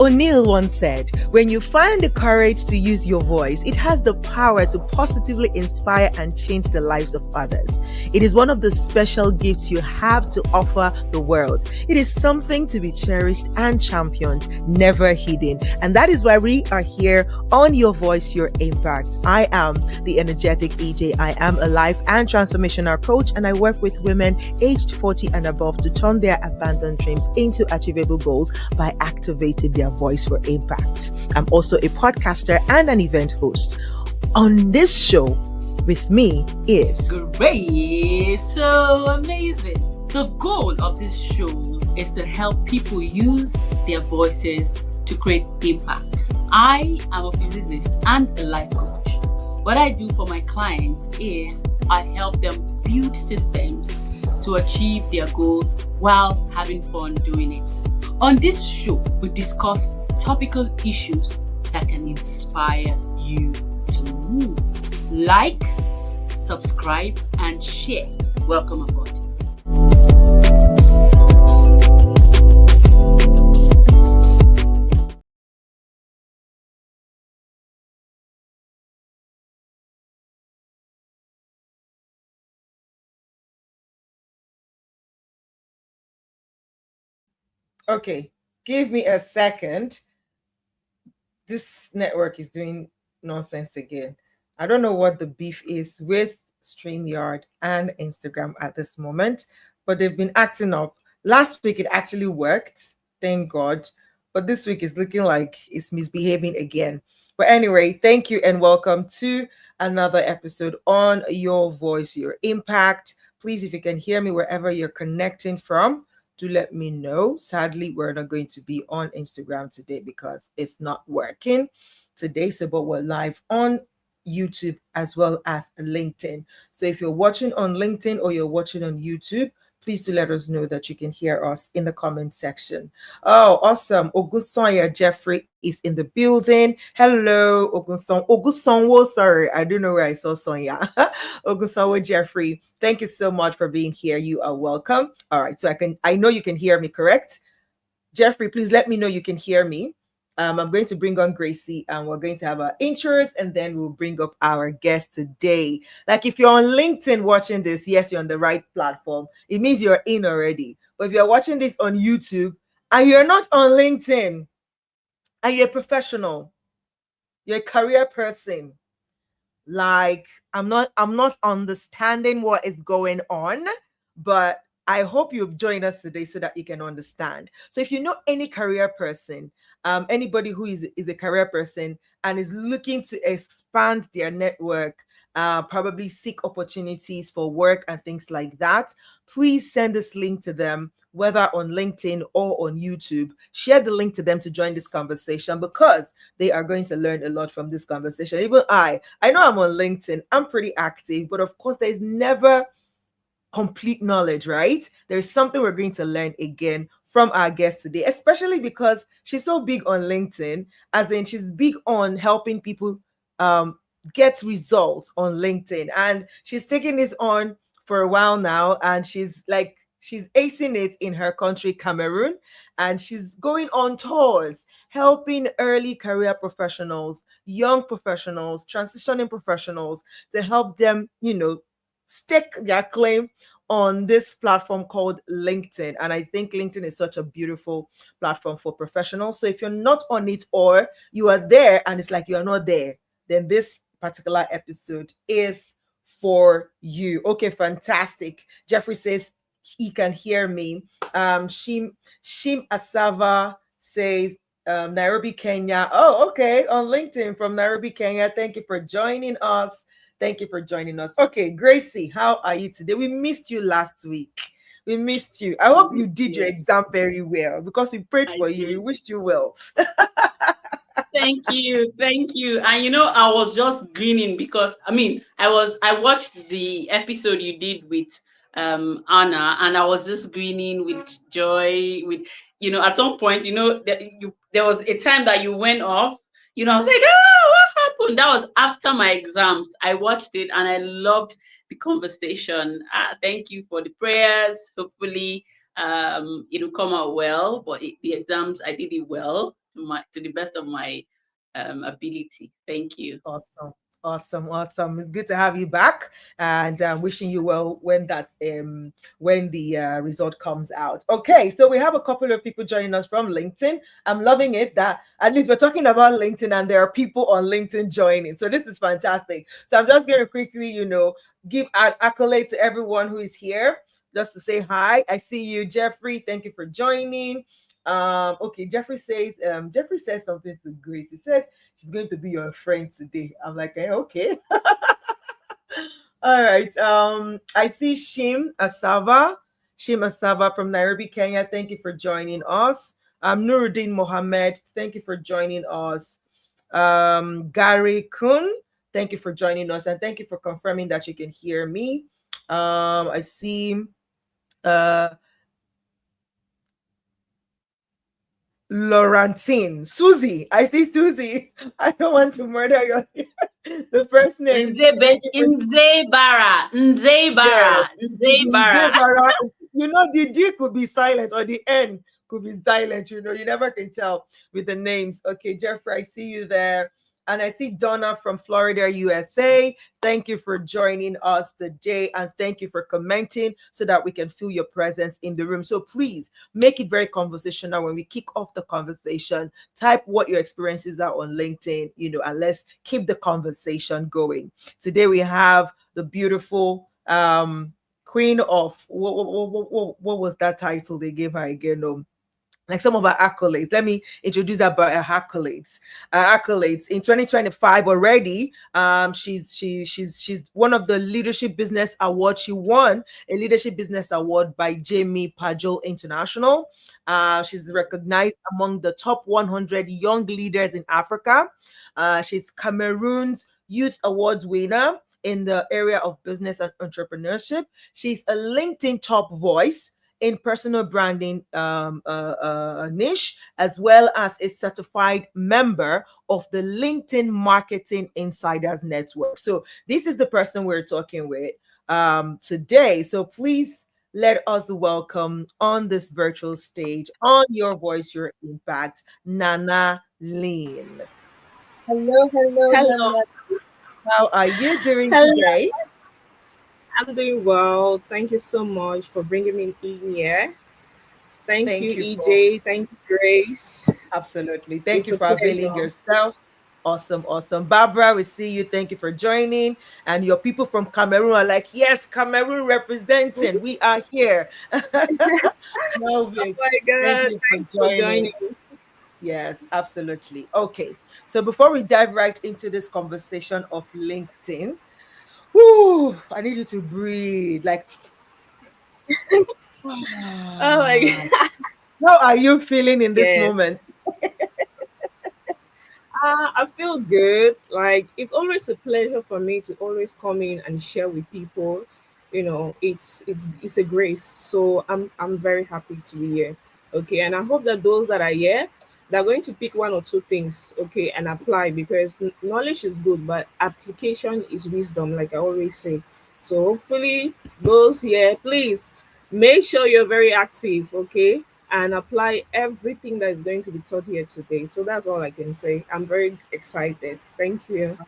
O'Neill once said, when you find the courage to use your voice, it has the power to positively inspire and change the lives of others. It is one of the special gifts you have to offer the world. It is something to be cherished and championed, never hidden. And that is why we are here on Your Voice, Your Impact. I am the energetic EJ. I am a life and transformational coach, and I work with women aged 40 and above to turn their abandoned dreams into achievable goals by activating their voice for impact. I'm also a podcaster and an event host. On this show with me is great, so amazing. The goal of this show is to help people use their voices to create impact. I am a physicist and a life coach. What I do for my clients is I help them build systems to achieve their goals whilst having fun doing it. On this show, we discuss topical issues that can inspire you to move. Like, subscribe, and share. Welcome aboard. Okay, give me a second. This network is doing nonsense again. I don't know what the beef is with StreamYard and Instagram at this moment, but they've been acting up. Last week it actually worked, thank God, but this week is looking like it's misbehaving again. But anyway, thank you and welcome to another episode on Your Voice, Your Impact. Please, if you can hear me wherever you're connecting from, do let me know. Sadly, we're not going to be on Instagram today because it's not working today. So, but we're live on YouTube as well as LinkedIn. So if you're watching on LinkedIn or you're watching on YouTube, please do let us know that you can hear us in the comment section. Oh, awesome. 𝗃𝗲𝗏𝗃𝗏 Jeffrey is in the building. Hello, 𝗃𝗲𝗏𝗃𝗏, sorry. I don't know where I saw Sonia. 𝗃𝗲𝗏 Jeffrey, thank you so much for being here. You are welcome. All right, so I know you can hear me, correct? Jeffrey, please let me know you can hear me. I'm going to bring on 𝗃𝗏 and we're going to have our intros and then we'll bring up our guest today. Like if you're on LinkedIn watching this, yes, you're on the right platform. It means you're in already. But if you're watching this on YouTube and you're not on LinkedIn and you're a professional, you're a career person, like I'm not understanding what is going on, but I hope you've joined us today so that you can understand. So if you know any career person, anybody who is a career person and is looking to expand their network, probably seek opportunities for work and things like that, please send this link to them, whether on LinkedIn or on YouTube. Share the link to them to join this conversation because they are going to learn a lot from this conversation. Even I know I'm on LinkedIn, I'm pretty active, but of course there's never complete knowledge, right? There's something we're going to learn again from our guest today, especially because she's so big on LinkedIn, as in she's big on helping people get results on LinkedIn. And she's taking this on for a while now, and she's acing it in her country, Cameroon, and she's going on tours, helping early career professionals, young professionals, transitioning professionals to help them, stake their claim on this platform called LinkedIn. And I think LinkedIn is such a beautiful platform for professionals. So if you're not on it or you are there and it's like you're not there, then this particular episode is for you. Okay, fantastic. Jeffrey says he can hear me. 𝗫𝗓𝗃𝗏 says Nairobi, Kenya. Oh, okay, on LinkedIn from Nairobi, Kenya. Thank you for joining us. Thank you for joining us. Okay, 𝗃𝗏, how are you today? We missed you last week. We missed you. I hope you did your exam very well because we prayed for you. We wished you well. Thank you. And I was just grinning because I watched the episode you did with Anna, and I was just grinning with joy. With at some point, there was a time that you went off. I was like, oh, what happened? That was after my exams. I watched it and I loved the conversation. Thank you for the prayers. Hopefully, it'll come out well. But the exams, I did it well. to the best of my ability. Thank you. Awesome. Awesome. It's good to have you back, and wishing you well when the result comes out. Okay, so we have a couple of people joining us from LinkedIn. I'm loving it that at least we're talking about LinkedIn and there are people on LinkedIn joining. So this is fantastic. So I'm just going to quickly, give accolade to everyone who is here, just to say hi. I see you, Jeffrey. Thank you for joining. Okay, Jeffrey says something to Grace. He said she's going to be your friend today. I'm like, okay. All right. I see Shim Asava from Nairobi, Kenya. Thank you for joining us. Nuruddin Mohammed, thank you for joining us. Gary Kun, thank you for joining us, and thank you for confirming that you can hear me. I see Laurentine. Susie. I see Susie. I don't want to murder your the first name. Nzebara. The D could be silent or the N could be silent. You never can tell with the names. Okay, Jeffrey, I see you there. And I see Donna from Florida, USA. Thank you for joining us today. And thank you for commenting so that we can feel your presence in the room. So please make it very conversational when we kick off the conversation. Type what your experiences are on LinkedIn, and let's keep the conversation going. Today we have the beautiful queen of, what was that title they gave her again? Like some of our accolades. Let me introduce about her accolades. Accolades in 2025 already. She's one of the Leadership Business Awards. She won a Leadership Business Award by 𝗵𝗵𝗶𝗃 International. She's recognized among the top 100 young leaders in Africa. She's Cameroon's Youth Awards winner in the area of business and entrepreneurship. She's a LinkedIn top voice in personal branding niche, as well as a certified member of the LinkedIn Marketing Insiders Network. So this is the person we're talking with today. So please let us welcome on this virtual stage, on Your Voice, Your Impact, Nana Lean. Hello. How are you doing today? I'm doing well. Thank you so much for bringing me in here. Thank you, EJ. Thank you, Grace. Absolutely. Thank you for availing yourself. Awesome. Barbara, we see you. Thank you for joining. And your people from Cameroon are like, yes, Cameroon representing. We are here. Melvis, oh my God. Thank you for joining. Yes, absolutely. Okay. So before we dive right into this conversation of LinkedIn, I need you to breathe. Like, oh my God. How are you feeling in this moment? I feel good. Like, it's always a pleasure for me to always come in and share with people. It's a grace. So I'm very happy to be here. Okay, and I hope that those that are here, they're going to pick one or two things, okay, and apply, because knowledge is good, but application is wisdom, like I always say. So hopefully those here, please make sure you're very active, okay, and apply everything that is going to be taught here today. So that's all I can say. I'm very excited. Thank you.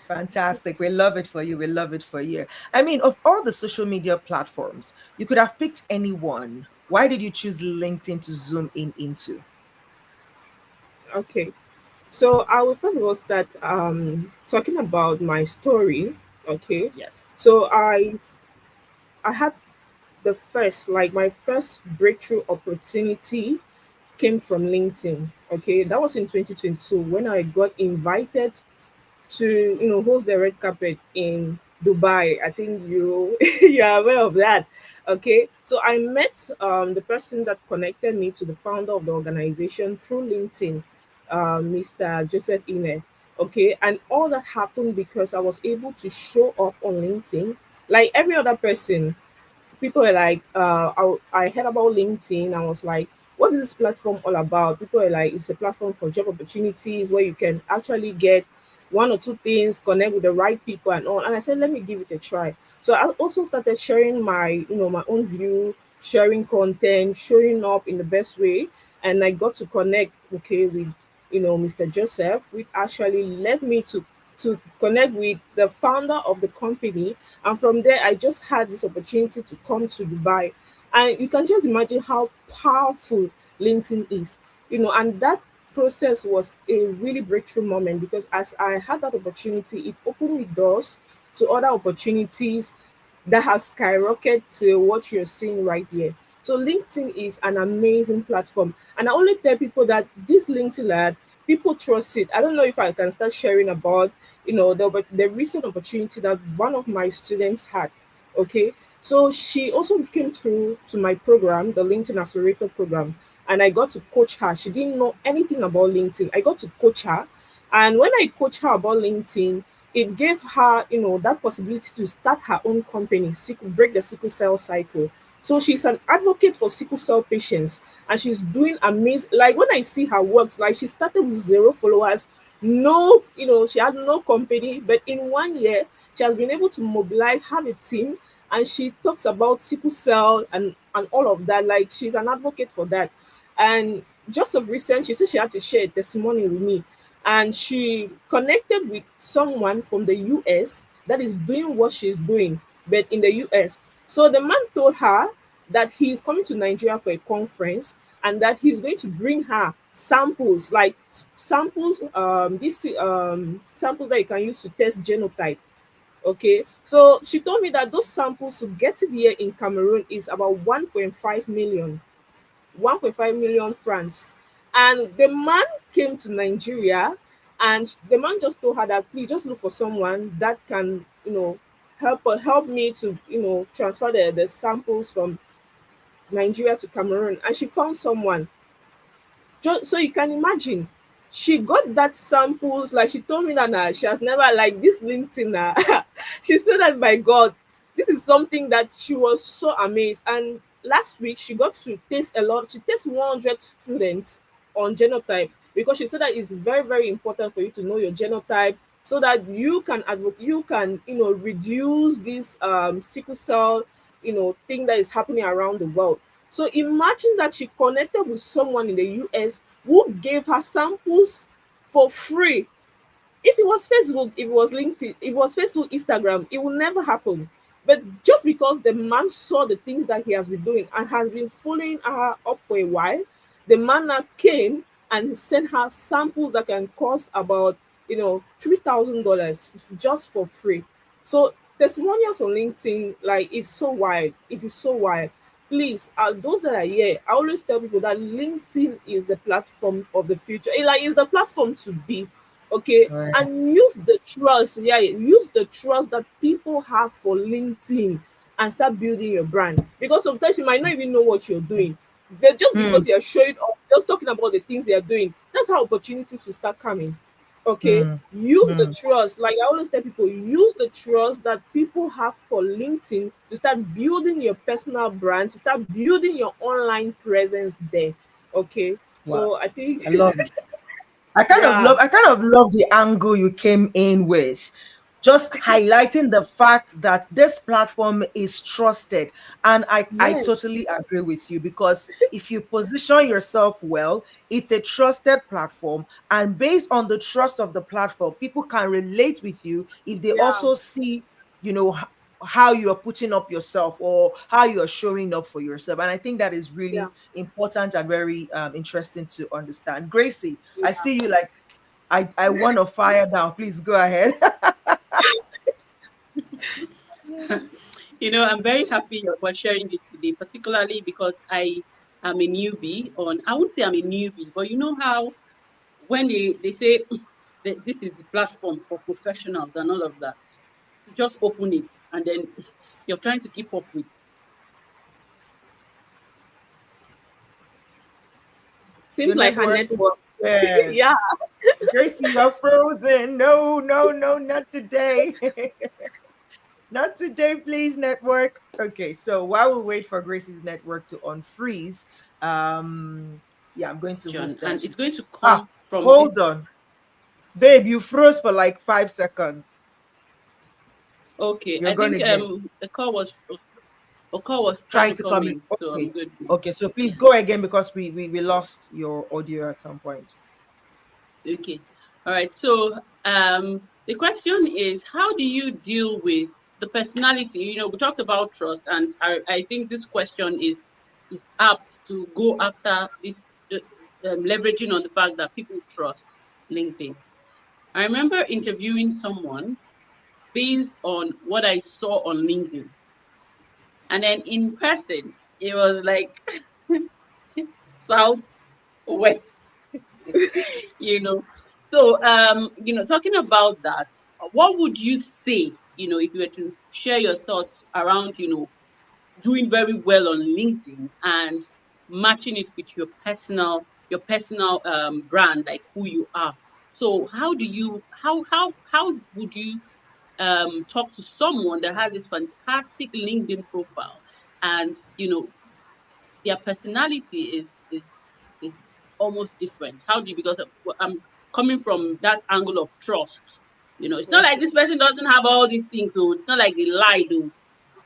Fantastic. We love it for you. I mean, of all the social media platforms, you could have picked any one. Why did you choose LinkedIn to zoom in into? Okay, so I will first of all start talking about my story. Okay. Yes. So I had my first breakthrough opportunity came from LinkedIn. Okay, that was in 2022 when I got invited to host the red carpet in Dubai. I think you you are aware of that. Okay, so I met the person that connected me to the founder of the organization through LinkedIn, Mr. Joseph Ine. Okay, and all that happened because I was able to show up on LinkedIn like every other person. People are like, I heard about LinkedIn. I was like, what is this platform all about? People are like, it's a platform for job opportunities where you can actually get one or two things, connect with the right people and all. And I said, let me give it a try. So I also started sharing my own view, sharing content, showing up in the best way. And I got to connect, okay, with Mr. Joseph, which actually led me to connect with the founder of the company. And from there, I just had this opportunity to come to Dubai. And you can just imagine how powerful LinkedIn is, and that process was a really breakthrough moment because as I had that opportunity, it opened me doors to other opportunities that has skyrocketed to what you're seeing right here. So LinkedIn is an amazing platform. And I only tell people that this LinkedIn lad, people trust it. I don't know if I can start sharing about, the recent opportunity that one of my students had. Okay. So she also came through to my program, the LinkedIn Accelerator program, and I got to coach her. She didn't know anything about LinkedIn. I got to coach her. And when I coach her about LinkedIn, it gave her, that possibility to start her own company, break the sickle cell cycle. So she's an advocate for sickle cell patients, and she's doing amazing. Like when I see her works, like she started with 0 followers, no, she had no company, but in 1 year, she has been able to mobilize, have a team, and she talks about sickle cell and all of that. Like she's an advocate for that. And just of recent, she said she had to share a testimony with me, and she connected with someone from the US that is doing what she's doing, but in the US. So the man told her that he's coming to Nigeria for a conference and that he's going to bring her samples, like samples, this samples that you can use to test genotype. Okay, so she told me that those samples to get it here in Cameroon is about 1.5 million, 1.5 million francs. And the man came to Nigeria, and the man just told her that please just look for someone that can, help me to, transfer the samples from Nigeria to Cameroon. And she found someone. So you can imagine, she got that samples. Like she told me that she has never like this LinkedIn. She said that by God, this is something that she was so amazed. And last week she got to taste a lot. She tastes 100 students on genotype because she said that it's very very important for you to know your genotype so that you can reduce this sickle cell thing that is happening around the world. So imagine that she connected with someone in the US who gave her samples for free. If it was Facebook, if it was LinkedIn, if it was Facebook, Instagram, it will never happen. But just because the man saw the things that he has been doing and has been following her up for a while, the man now came and sent her samples that can cost about $3,000 just for free. So testimonials on LinkedIn, like, is so wide. It is so wide. Please, those that are here, I always tell people that LinkedIn is the platform of the future. Like, it's the platform to be. Okay, Right. and use the trust. Yeah, use the trust that people have for LinkedIn and start building your brand. Because sometimes you might not even know what you're doing, but just Hmm. because you're showing up, just talking about the things you're doing, that's how opportunities will start coming. Okay, Hmm. use the Hmm. trust. Like I always tell people, use the trust that people have for LinkedIn to start building your personal brand, to start building your online presence there. Okay, Wow. so I think, I love it. yeah, I kind of love the angle you came in with. Just highlighting the fact that this platform is trusted. And I yes, totally agree with you because if you position yourself well, it's a trusted platform. And based on the trust of the platform, people can relate with you if they yeah, also see, you know, how you're putting up yourself or how you're showing up for yourself. And I think that is yeah, really important and very interesting to understand. Gracie, I yeah. see you like I want to fire down. Please go ahead. I'm very happy about sharing this today, particularly because I am a newbie on, I would say I'm a newbie, but you know how when they say that this is the platform for professionals and all of that, you just open it and then you're trying to keep up with. Seems Your like her network. network. Yeah. Yes. Gracie, you're frozen. No, no, no, not today. Not today, please, network. Okay, so while we wait for Gracie's network to unfreeze, yeah, I'm going to John, hope that and it's she's going to ah, come from this. hold on. Babe, you froze for like 5 seconds. Okay, You're I gone think again. a call was trying Trying to to come come in. in, so I'm Okay. good. Okay, so please Yeah. go again because we lost your audio at some point. Okay. All right. So the question is, how do you deal with the personality? We talked about trust, and I think this question is apt to go after this leveraging on the fact that people trust LinkedIn. I remember interviewing someone based on what I saw on LinkedIn, and then in person, it was like southwest. you know. So, talking about that, what would you say, if you were to share your thoughts around, doing very well on LinkedIn and matching it with your personal brand, like who you are. So, how would you talk to someone that has this fantastic LinkedIn profile and their personality is almost different. How do you, because I'm coming from that angle of trust. It's not like Okay. this person doesn't have all these things, so it's not like they lie, though.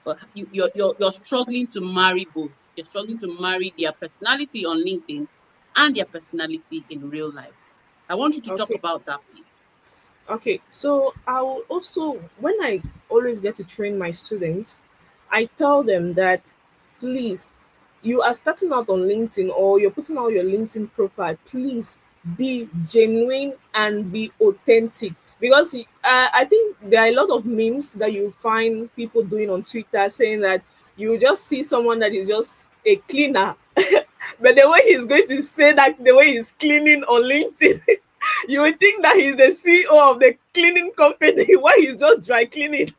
But you're struggling to marry both. You're struggling to marry their personality on LinkedIn and their personality in real life. I want you to talk Okay. about that, please. Okay, so I will also, when I always get to train my students, I tell them that please, you are starting out on LinkedIn or you're putting out your LinkedIn profile, please be genuine and be authentic. Because I think there are a lot of memes that you find people doing on Twitter saying that you just see someone that is just a cleaner, but the way he's going to say that, the way he's cleaning on LinkedIn, you would think that he's the CEO of the cleaning company while he's just dry cleaning.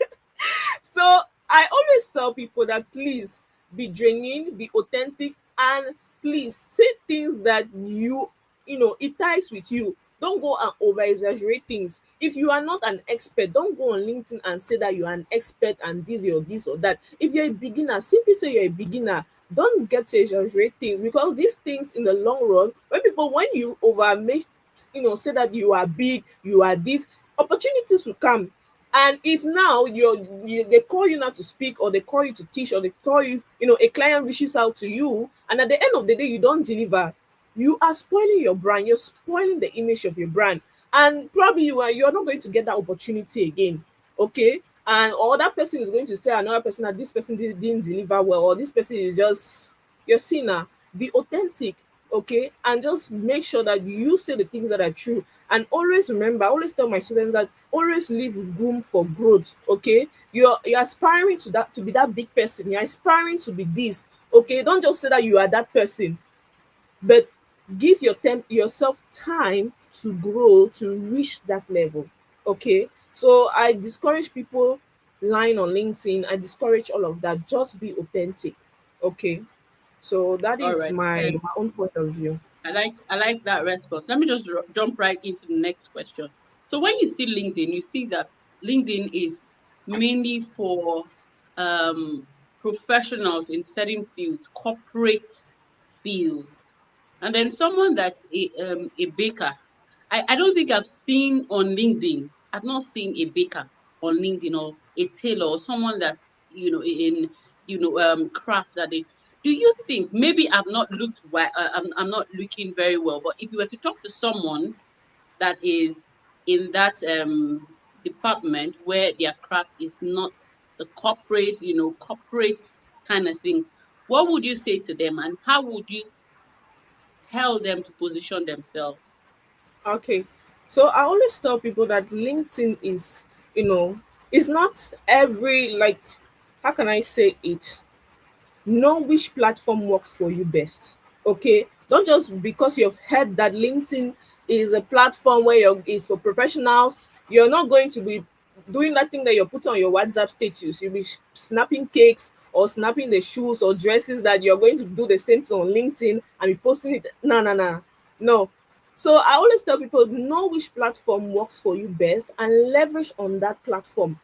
So I always tell people that please be genuine, be authentic, and please say things that it ties with you. Don't go and over exaggerate things. If you are not an expert, don't go on LinkedIn and say that you are an expert and this or that. If you're a beginner, simply say you're a beginner. Don't get to exaggerate things, because these things in the long run, when you over make, say that you are big, you are this, opportunities will come. And if now they call you now to speak, or they call you to teach, or they call you, a client reaches out to you, and at the end of the day you don't deliver, you are spoiling your brand, you're spoiling the image of your brand, and probably you're not going to get that opportunity again. Okay. And or that person is going to say another person that this person didn't deliver well, or this person is just your sinner. Be authentic. Okay, and just make sure that you say the things that are true. And always remember, I always tell my students that always leave room for growth. Okay, you're aspiring to be that big person, you're aspiring to be this. Okay, don't just say that you are that person, but give yourself time to grow to reach that level. Okay, so I discourage people lying on LinkedIn, I discourage all of that. Just be authentic. Okay, so that All is right. my own point of view. I like that response. Let me just jump right into the next question. So when you see LinkedIn, you see that LinkedIn is mainly for um, professionals in certain fields, corporate fields, and then someone that's a baker. I don't think I've seen on LinkedIn. I've not seen a baker on LinkedIn, or a tailor, or someone that's in craft that they. Do you think, maybe I've not looked I'm not looking very well, but if you were to talk to someone that is in that department where their craft is not the corporate kind of thing, what would you say to them, and how would you tell them to position themselves? Okay. So I always tell people that LinkedIn is, you know, it's not every, like, how can I say it? Know which platform works for you best. Okay. Don't just because you've heard that LinkedIn is a platform where is for professionals, you're not going to be doing that thing that you're putting on your WhatsApp status. You'll be snapping cakes or snapping the shoes or dresses, that you're going to do the same thing on LinkedIn and be posting it. No, no, no. No. So I always tell people, know which platform works for you best and leverage on that platform.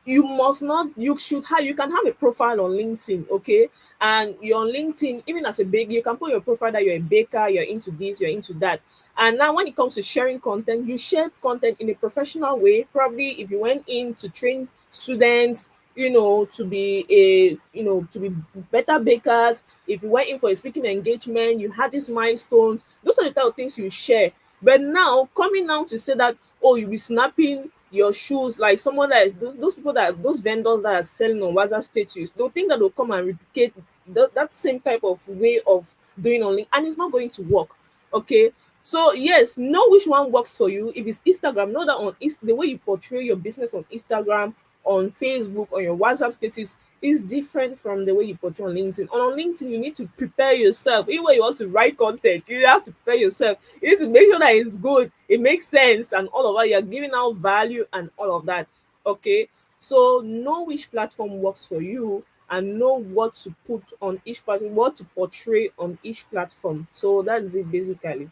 You must not, you can have a profile on LinkedIn. Okay, and you're on LinkedIn, even as a baker, you can put your profile that you're a baker, you're into this, you're into that. And now when it comes to sharing content, you share content in a professional way. Probably if you went in to train students, to be to be better bakers, if you went in for a speaking engagement, you had these milestones, those are the type of things you share. But now coming now to say that, oh, you'll be snapping your shoes, like someone that is those people, that those vendors that are selling on WhatsApp status, they'll think that they'll come and replicate that same type of way of doing on link, and it's not going to work. Okay. So yes, know which one works for you. If it's Instagram, know that the way you portray your business on Instagram, on Facebook, on your WhatsApp status is different from the way you portray on LinkedIn. On LinkedIn, you need to prepare yourself. Even when you want to write content, you have to prepare yourself. You need to make sure that it's good, it makes sense, and all of that. You're giving out value and all of that. Okay. So know which platform works for you, and know what to put on each platform, what to portray on each platform. So that's it basically.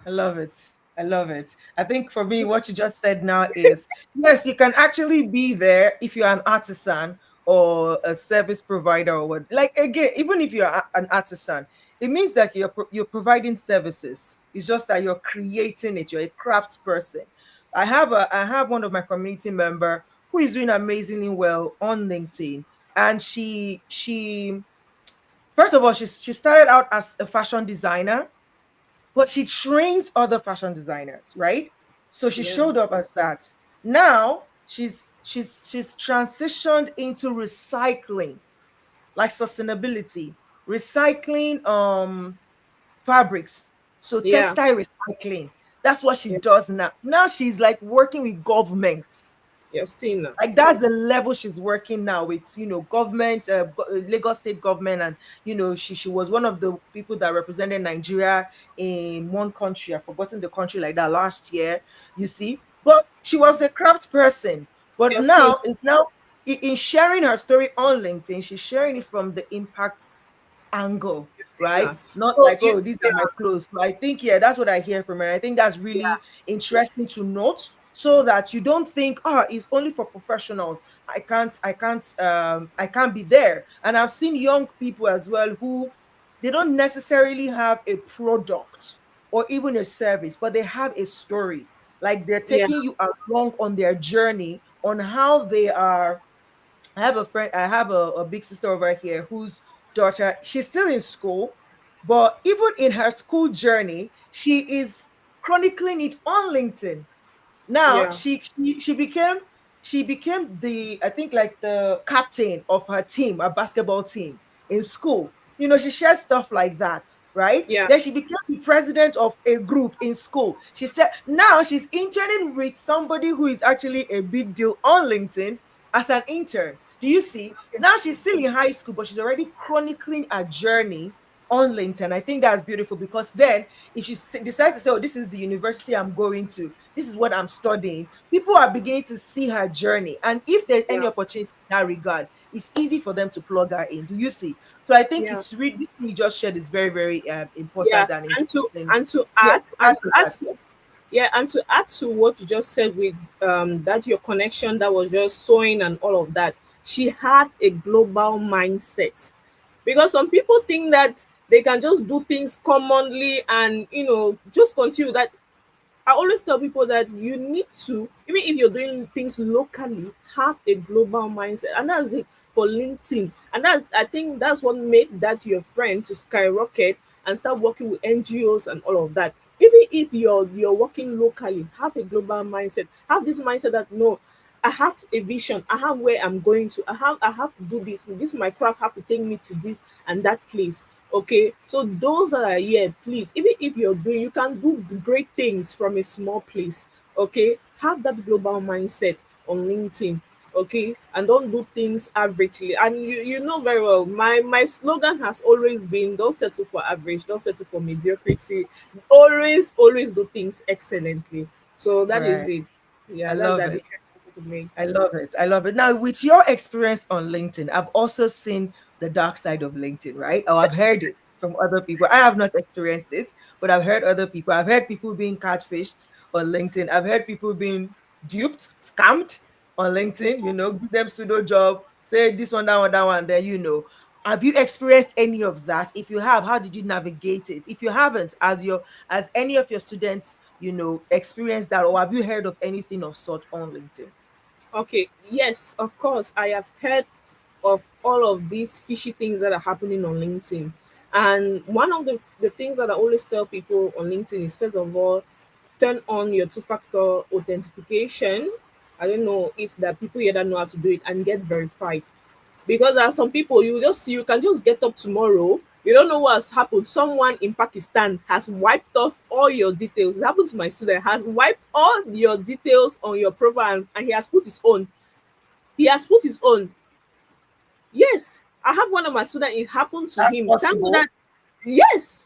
I love it. I love it. I think for me, what you just said now is yes, you can actually be there if you're an artisan or a service provider or what. Like again, even if you're an artisan, it means that you're providing services. It's just that you're creating it. You're a craft person. I have one of my community member who is doing amazingly well on LinkedIn, and she first of all she started out as a fashion designer, but she trains other fashion designers, right? So she Yeah. showed up as that. Now she's transitioned into recycling, like sustainability, recycling fabrics. So Yeah. textile recycling. That's what she Yeah. does now. Now she's like working with government. You're seeing that. Like that's the level she's working now with, government, Lagos state government, and she was one of the people that represented Nigeria in one country. I've forgotten the country like that last year. You see, but she was a craft person. But You're seeing. now it's now in sharing her story on LinkedIn, she's sharing it from the impact angle, You're seeing right? that. Not So like, you, oh, these are yeah, my clothes. So I think, yeah, that's what I hear from her. I think that's yeah, really interesting to note so that you don't think, oh, it's only for professionals. I can't be there. And I've seen young people as well who they don't necessarily have a product or even a service, but they have a story. Like they're yeah, taking you along on their journey on how they are. I have a friend, I have a big sister over here whose daughter, she's still in school, but even in her school journey, she is chronicling it on LinkedIn. Now yeah, she became the, I think, like the captain of her team, a basketball team in school. She shared stuff like that, right? yeah, Then she became the president of a group in school. She said now she's interning with somebody who is actually a big deal on LinkedIn as an intern. Do you see? Now she's still in high school, but she's already chronicling a journey on LinkedIn. I think that's beautiful because then if she decides to say, oh, this is the university I'm going to, this is what I'm studying, people are beginning to see her journey. And if there's yeah, any opportunity in that regard, it's easy for them to plug her in. Do you see? So I think yeah, it's really, this thing you just shared is very, very yeah. important and And to interesting. and to Yeah, add and add to to add that, to yes. yeah, and to add to what you just said with that your connection that was just sewing and all of that, she had a global mindset. Because some people think that they can just do things commonly and just continue that. I always tell people that you need to, even if you're doing things locally, have a global mindset. And that's it for LinkedIn. And I think that's what made that your friend to skyrocket and start working with NGOs and all of that. Even if you're working locally, have a global mindset. Have this mindset that no, I have a vision. I have where I'm going to. I have to do this. This my craft have to take me to this and that place. Okay, so those that are here, please, even if you're doing, you can do great things from a small place. Okay, have that global mindset on LinkedIn. Okay, and don't do things averagely. And you know very well, my slogan has always been: don't settle for average, don't settle for mediocrity. Always do things excellently. So that is Right. it. I Yeah, that's love that it. is to make. I love it. I love it. Now, with your experience on LinkedIn, I've also seen the dark side of LinkedIn, right? Or I've heard it from other people. I have not experienced it, but I've heard other people. I've heard people being catfished on LinkedIn. I've heard people being duped, scammed on LinkedIn, give them pseudo job, say this one, that one, then Have you experienced any of that? If you have, how did you navigate it? If you haven't, as any of your students, experienced that, or have you heard of anything of sort on LinkedIn? Okay, yes, of course. I have heard of all of these fishy things that are happening on LinkedIn. And one of the things that I always tell people on LinkedIn is, first of all, turn on your two-factor authentication. I don't know if there are people here that know how to do it, and get verified. Because there are some people, you can just get up tomorrow, you don't know what has happened. Someone in Pakistan has wiped off all your details. It happened to my student, has wiped all your details on your profile, and he has put his own. He has put his own. Yes, I have one of my students, it happened to That's him. Thank God possible. that, yes,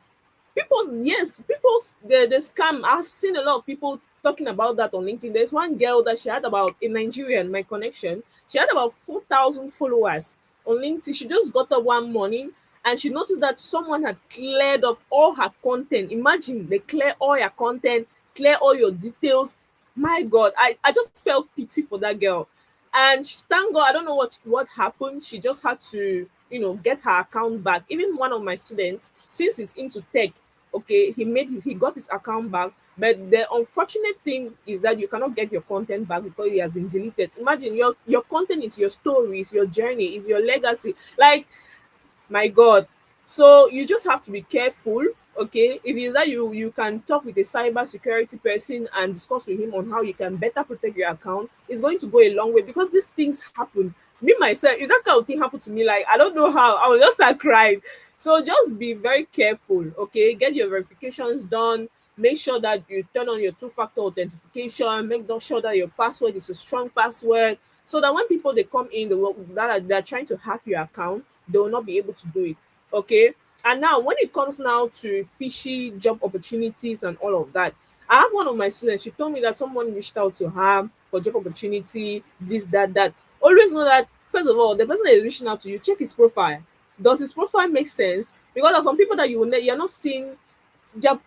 people, the scam. I've seen a lot of people talking about that on LinkedIn. There's one girl that she had about, in Nigerian, my connection, she had about 4,000 followers on LinkedIn. She just got up one morning and she noticed that someone had cleared off all her content. Imagine, they clear all your content, clear all your details. My God, I just felt pity for that girl. And thank God, I don't know what happened. She just had to, get her account back. Even one of my students, since he's into tech, okay, he got his account back. But the unfortunate thing is that you cannot get your content back because it has been deleted. Imagine, your content is your story, is your journey, is your legacy. Like, my God. So you just have to be careful. Okay, if it's that you can talk with a cyber security person and discuss with him on how you can better protect your account, it's going to go a long way, because these things happen. Me myself, if that kind of thing happened to me, like, I don't know how, I will just start crying. So just be very careful. Okay, get your verifications done. Make sure that you turn on your two-factor authentication. Make sure that your password is a strong password, so that when people they come in, they're trying to hack your account, they will not be able to do it. Okay. And now, when it comes now to fishy job opportunities and all of that, I have one of my students. She told me that someone reached out to her for job opportunity, this, that, that. Always know that, first of all, the person that is reaching out to you, check his profile. Does his profile make sense? Because there are some people that you're not seeing,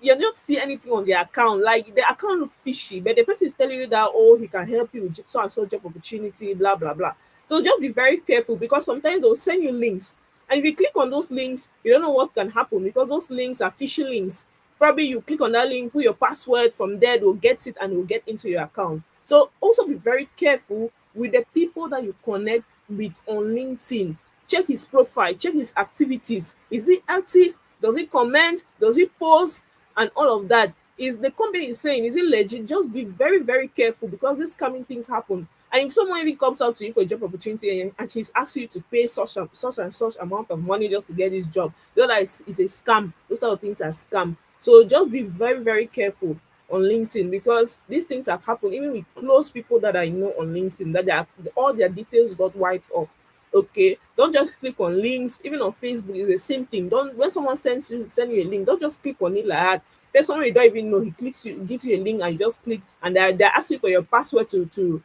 you're not seeing anything on their account. Like, the account looks fishy, but the person is telling you that, oh, he can help you with so and so job opportunity, blah blah blah. So just be very careful, because sometimes they'll send you links, and if you click on those links, you don't know what can happen, because those links are phishing links. Probably you click on that link, put your password, from there they'll get it and will get into your account. So also be very careful with the people that you connect with on LinkedIn. Check his profile, check his activities. Is he active? Does he comment? Does he post? And all of that. Is the company is saying, is it legit? Just be very, very careful, because these coming things happen. And if someone even comes out to you for a job opportunity, and he's asking you to pay such and such amount of money just to get this job, you know that is a scam. Those sort of things are scam. So just be very, very careful on LinkedIn, because these things have happened even with close people that I know on LinkedIn, that all their details got wiped off. Okay, don't just click on links. Even on Facebook, it's the same thing. Don't, when someone send you a link, don't just click on it like that. There's someone you don't even know, he gives you a link, and you just click, and they're asking for your password to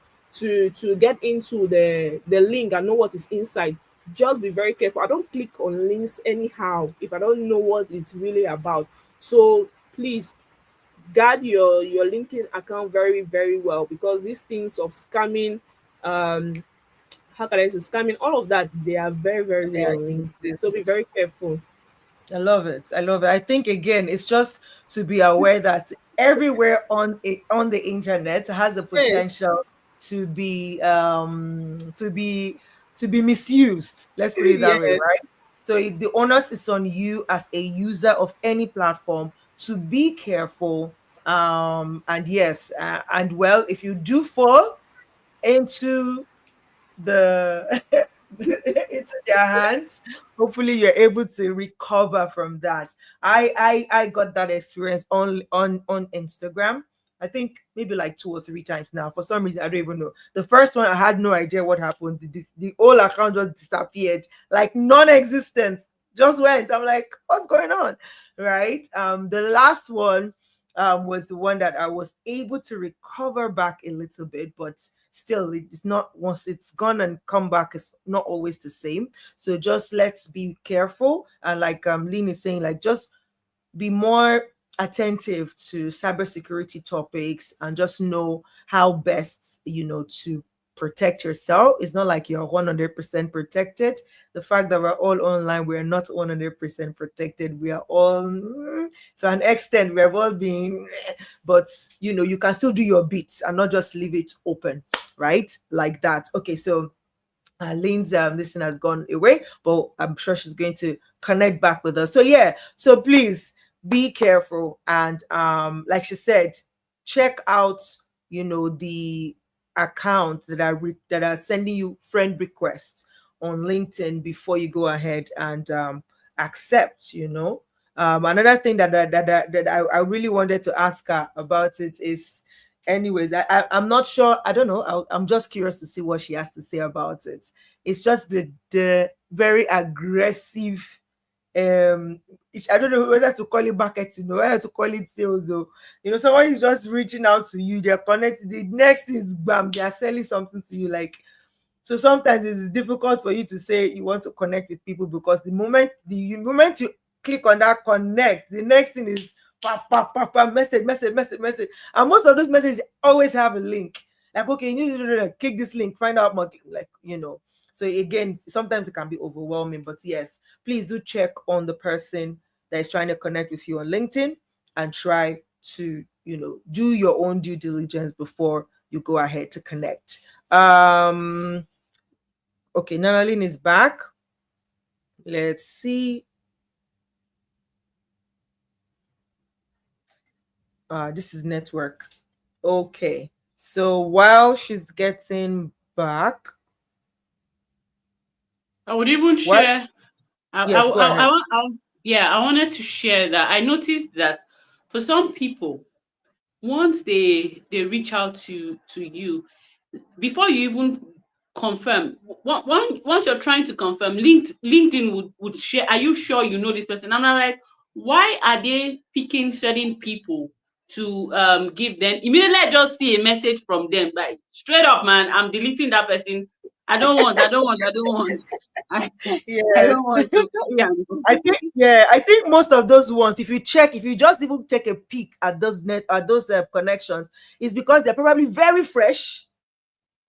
get into the link and know what is inside. Just be very careful. I don't click on links anyhow if I don't know what it's really about. So please guard your LinkedIn account very, very well, because these things of scamming, um how can I say, scamming, all of that, they are very, very They real are on LinkedIn. So be exist. very careful. I love it. I love it. I think again, it's just to be aware that everywhere on the internet has the Yes, potential to be to be to be misused. Let's put it that way, yes, right? So the onus is on you as a user of any platform to be careful. And yes, and well, if you do fall into the into their hands, hopefully you're able to recover from that. I got that experience on Instagram. I think maybe like 2 or 3 times now. For some reason, I don't even know. The first one, I had no idea what happened. The whole account just disappeared, like non-existent. Just went. I'm like, what's going on, right? The last one was the one that I was able to recover back a little bit, but still it's not, once it's gone and come back, it's not always the same. So just let's be careful, and like Lean is saying, like just be more attentive to cybersecurity topics, and just know how best, to protect yourself. It's not like you're 100% protected. The fact that we're all online, we're not 100% protected. We are all, to an extent, we have all been, but you can still do your bits and not just leave it open, right? Like that. Okay, so Lynn's this thing has gone away, but I'm sure she's going to connect back with us. So yeah, so please be careful, and like she said, check out, you know, the accounts that are sending you friend requests on LinkedIn before you go ahead and accept, you know. Another thing that I really wanted to ask her about it is, anyways, I'm not sure, I don't know, I'm just curious to see what she has to say about it. It's just the very aggressive, I don't know whether to call it marketing or whether to call it sales, or you know, someone is just reaching out to you, they're connected, the next is bam, they are selling something to you. Like, so sometimes it's difficult for you to say you want to connect with people, because the moment you click on that connect, the next thing is message. And most of those messages always have a link. Like, okay, you need to click this link, find out more, like, you know. So again, sometimes it can be overwhelming. But yes, please do check on the person that is trying to connect with you on LinkedIn, and try to, you know, do your own due diligence before you go ahead to connect. Okay, Nanaline is back. Let's see. This is network. Okay, so while she's getting back, I would even what? share. Yes, go ahead. Yeah, I wanted to share that I noticed that for some people, once they reach out to you, before you even confirm, once you're trying to confirm, LinkedIn would share, are you sure you know this person? And I'm like, why are they picking certain people to give them? Immediately I just see a message from them, like, straight up, man, I'm deleting that person. I don't want. I, I Yes. don't want to carry am go. I think most of those ones, if you just even take a peek at those connections, is because they're probably very fresh,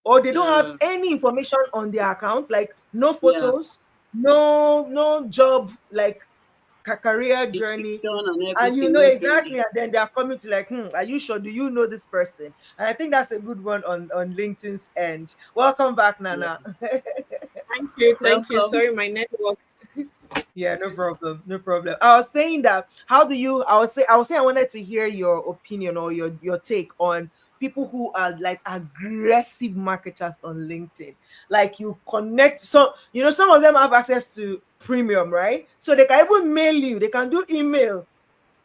or they don't have Mm, any information on their account, like no yeah, photos, no job, like career journey, description and and you everything, know no exactly, training. and then they are coming to like, are you sure, do you know this person? And I think that's a good one on LinkedIn's end. Welcome back, Yeah. Nana. Thank you, thank you. Welcome. Sorry, my network. Yeah, no problem, no problem. I was saying that, how do you, I wanted to hear your opinion, or your take on people who are like aggressive marketers on LinkedIn. Like, you connect, so you know, some of them have access to premium, right? So they can even mail you, they can do email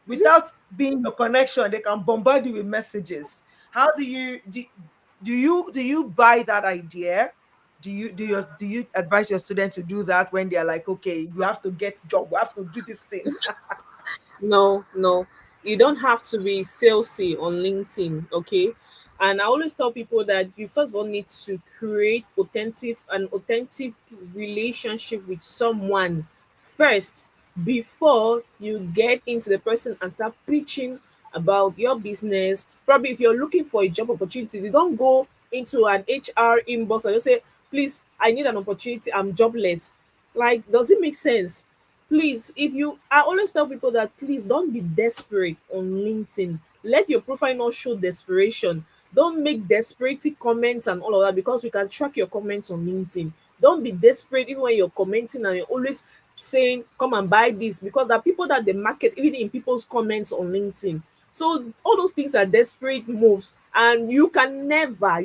without being your connection, they can bombard you with messages. How do you buy that idea? Do you advise your students to do that when they're like, okay, you have to get job, you have to do this thing? No, no, you don't have to be salesy on LinkedIn, okay? And I always tell people that you first of all need to create authentic relationship with someone first before you get into the person and start preaching about your business. Probably if you're looking for a job opportunity, you don't go into an HR inbox and just say, please, I need an opportunity, I'm jobless. Like, does it make sense? Please, if you, I always tell people that please don't be desperate on LinkedIn. Let your profile not show desperation. Don't make desperate comments and all of that, because we can track your comments on LinkedIn. Don't be desperate even when you're commenting and you're always saying come and buy this, because there are people that they market even in people's comments on LinkedIn. So all those things are desperate moves, and you can never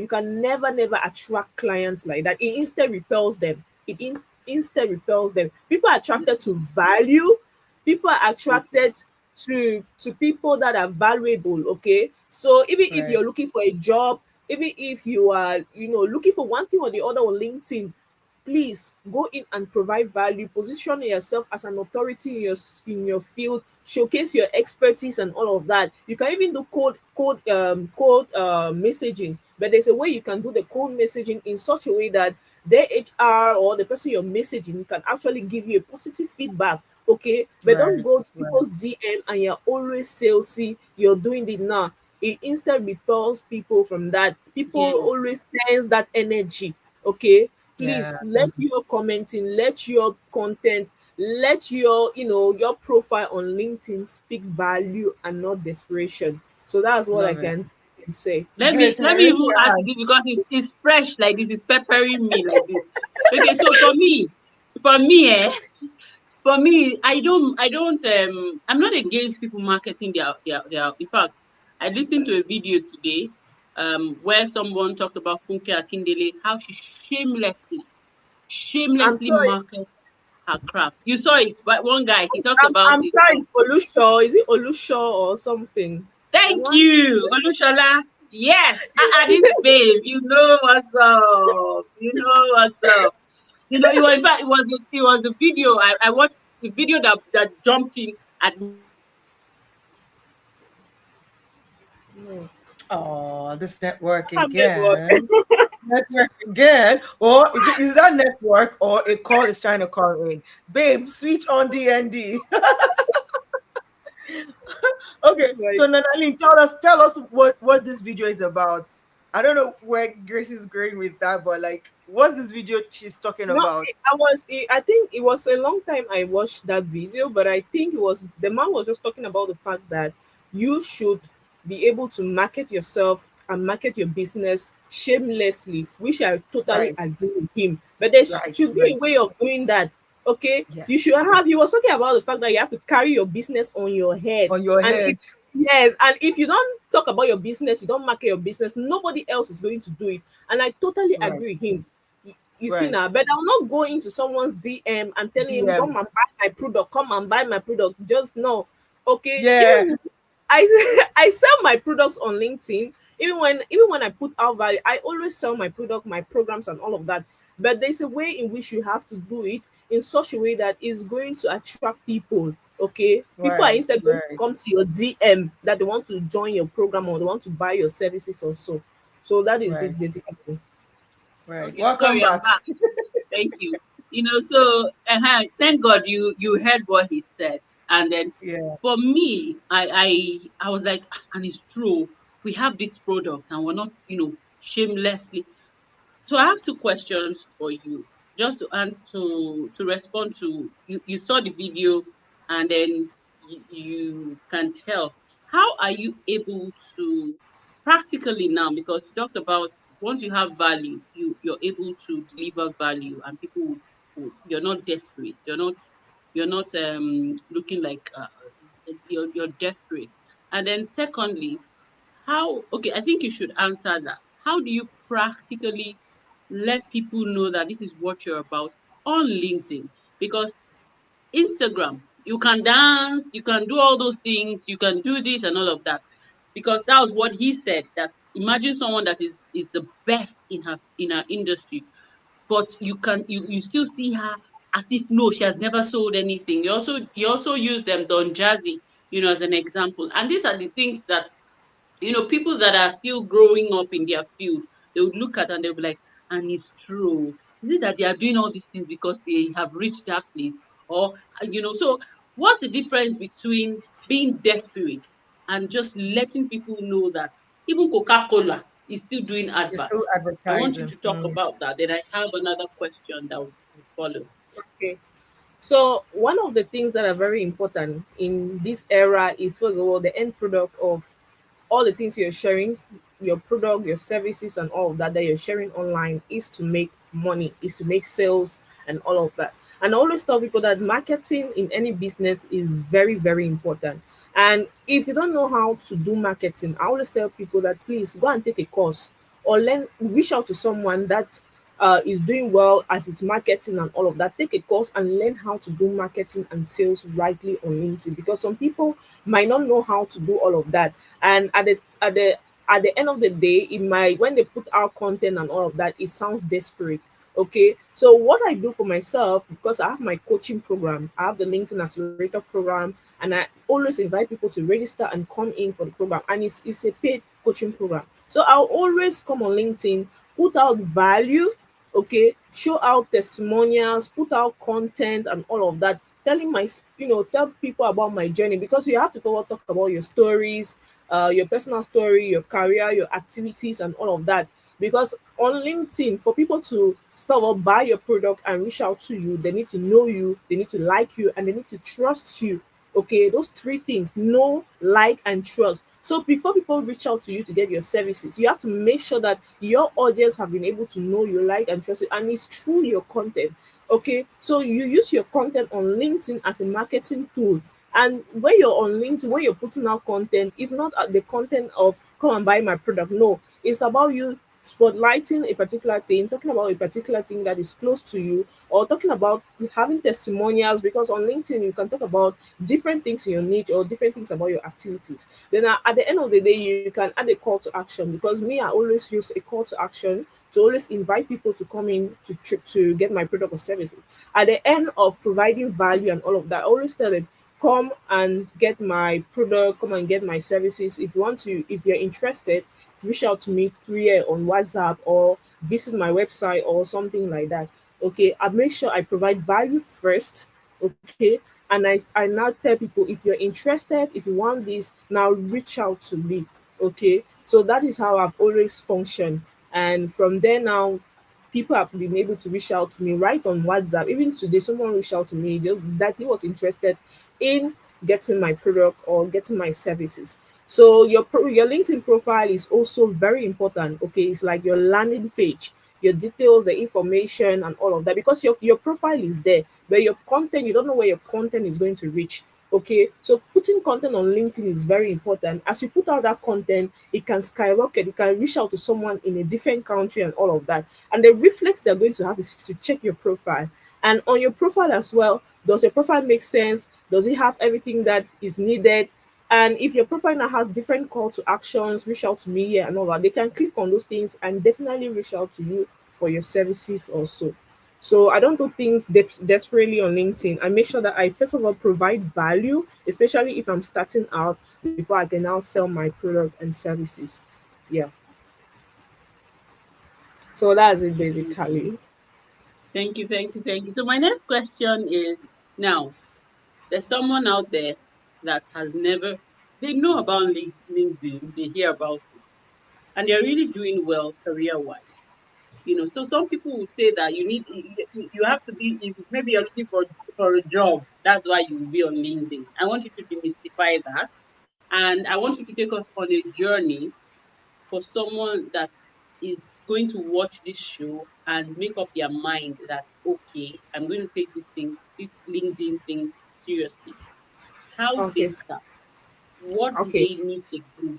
attract clients like that. It instead repels them. Instead repels them. People are attracted to value. People are attracted to people that are valuable. Okay, so even if Right. you're looking for a job, even if you are looking for one thing or the other on LinkedIn, please go in and provide value. Position yourself as an authority in your field. Showcase your expertise and all of that. You can even do code messaging, but there's a way you can do the code messaging in such a way that the HR or the person you're messaging can actually give you a positive feedback. Okay, but don't Right. go to Right. people's DM and you're always salesy. You're doing it now. It instead repels people from that. People Yeah. always sense that energy. Okay, Yeah. please let your commenting, let your content, let your profile on LinkedIn speak value and not desperation. So that's what I Love it. can say. can say. Grace, let me raise even your ask hand. this because it's fresh like this, it's peppering me like this. Okay, so for me, for me, I'm not against people marketing their in fact, I listened to a video today where someone talked about Funke Akindele, how she shamelessly, I'm shamelessly sorry. markets her craft. You saw it, but one guy he talked about I'm it. sorry. It's Olusho. Is it Olusho or something? There's Thank one. you, Olushola. Yes, this babe, you know what's up. You know what's up. You know, it was in fact it was a video I watched the video that jumped in at me when I saw the video. And then No. Oh, this network I'm the boss. again. Network again. Or is that network or a call is trying to call in? Babe, switch on DND. Okay, Like, so Nanali, tell us what this video is about. I don't know where Grace is going with that, but like, what's this video she's talking no, about? I think it was a long time I watched that video, but I think it was the man was just talking about the fact that you should be able to market yourself and market your business shamelessly, which I totally Right, agree with him. But there right, should be right. a way of doing that. Okay, you Yes, should have. He was talking about the fact that you have to carry your business on your head, on your and if head. yes, and if you don't talk about your business, you don't market your business, nobody else is going to do it. And I totally Right, agree with him. You see right. now, but I'll not go into someone's DM and telling him, DM. come and buy my product, come and buy my product. Just no. Okay. Yeah, Even I sell my products on LinkedIn. Even when I put out value, I always sell my product, my programs, and all of that. But there's a way in which you have to do it in such a way that is going to attract people. Okay. People are right, instead going to right, come to your DM that they want to join your program or they want to buy your services or so. So that is it right, basically. right. okay, Welcome sorry, I'm back. back. Thank you. You know, so thank God you heard what he said. And then Yeah, for me, I was like, "Ah, and it's true. We have this product and we're not, shamelessly." So I have two questions for you, just to respond to you saw the video and then you can tell how are you able to practically now because you talked about once you have value you're able to deliver value and people you're not desperate you're not looking like you're desperate and then secondly how okay I think you should answer that how do you practically let people know that this is what you're about on LinkedIn because Instagram, you can dance, you can do all those things, you can do this and all of that. Because that was what he said. That imagine someone that is the best in her industry, but you still see her as if no, she has never sold anything. You also use them Don Jazzy, as an example. And these are the things that people that are still growing up in their field, they would look at and they'll be like, and it's true. Is it that they are doing all these things because they have reached that place? Or, so what's the difference between being desperate and just letting people know that even Coca-Cola is still doing it's still adverts? I want you advertising. to talk about that. Then I have another question that will follow. Okay. So one of the things that are very important in this era is first of all the end product of all the things you're sharing, your product, your services, and all of that you're sharing online is to make money, is to make sales and all of that. And I always tell people that marketing in any business is very, very important. And if you don't know how to do marketing, I always tell people that please go and take a course or learn, reach out to someone that is doing well at its marketing and all of that. Take a course and learn how to do marketing and sales rightly on LinkedIn because some people might not know how to do all of that. And at the end of the day, it might when they put out content and all of that, it sounds desperate. Okay, so what I do for myself because I have my coaching program, I have the LinkedIn Accelerator program, and I always invite people to register and come in for the program, and it's a paid coaching program. So I'll always come on LinkedIn, put out value, okay, show out testimonials, put out content and all of that, telling tell people about my journey because you have to forward talk about your stories, your personal story, your career, your activities and all of that. Because on LinkedIn, for people to forward buy your product and reach out to you, they need to know you, they need to like you, and they need to trust you. Okay, those three things: know, like, and trust. So before people reach out to you to get your services, you have to make sure that your audience have been able to know you, like, and trust you, and it's through your content. Okay, so you use your content on LinkedIn as a marketing tool. And when you're on LinkedIn, when you're putting out content, it's not the content of come and buy my product. No, it's about you spotlighting a particular thing, talking about a particular thing that is close to you, or talking about having testimonials, because on LinkedIn you can talk about different things in your niche or different things about your activities. Then at the end of the day, you can add a call to action, because me, I always use a call to action to always invite people to come in to get my product or services. At the end of providing value and all of that, I always tell them, come and get my product, come and get my services. If you want to, if you're interested, reach out to me through here on WhatsApp or visit my website or something like that. Okay, I make sure I provide value first. Okay, and I now tell people, if you're interested, if you want this, now reach out to me. Okay, so that is how I've always functioned. And from there now, people have been able to reach out to me right on WhatsApp. Even today, someone reached out to me that he was interested in getting my product or getting my services. So your LinkedIn profile is also very important. Okay, it's like your landing page, your details, the information, and all of that, because your profile is there, but your content, you don't know where your content is going to reach. Okay, so putting content on LinkedIn is very important. As you put out that content, it can skyrocket, it can reach out to someone in a different country and all of that. And the reflex they're going to have is to check your profile. And on your profile as well, does your profile make sense? Does it have everything that is needed? And if your profile now has different call to actions, reach out to me here and all that, they can click on those things and definitely reach out to you for your services also. So I don't do things desperately on LinkedIn. I make sure that I first of all provide value, especially if I'm starting out, before I can now sell my product and services. Yeah. So that's it basically. Thank you, thank you, thank you. So my next question is, now there's someone out there that has never, they know about LinkedIn, they hear about it, and they're really doing well career wise. So some people will say that you have to be, if maybe you're looking for a job, that's why you will be on LinkedIn. I want you to demystify that, and I want you to take us on a journey for someone that is going to watch this show and make up their mind that, okay, I'm going to take this LinkedIn thing seriously. How do they Okay. start? What do Okay. they need to do?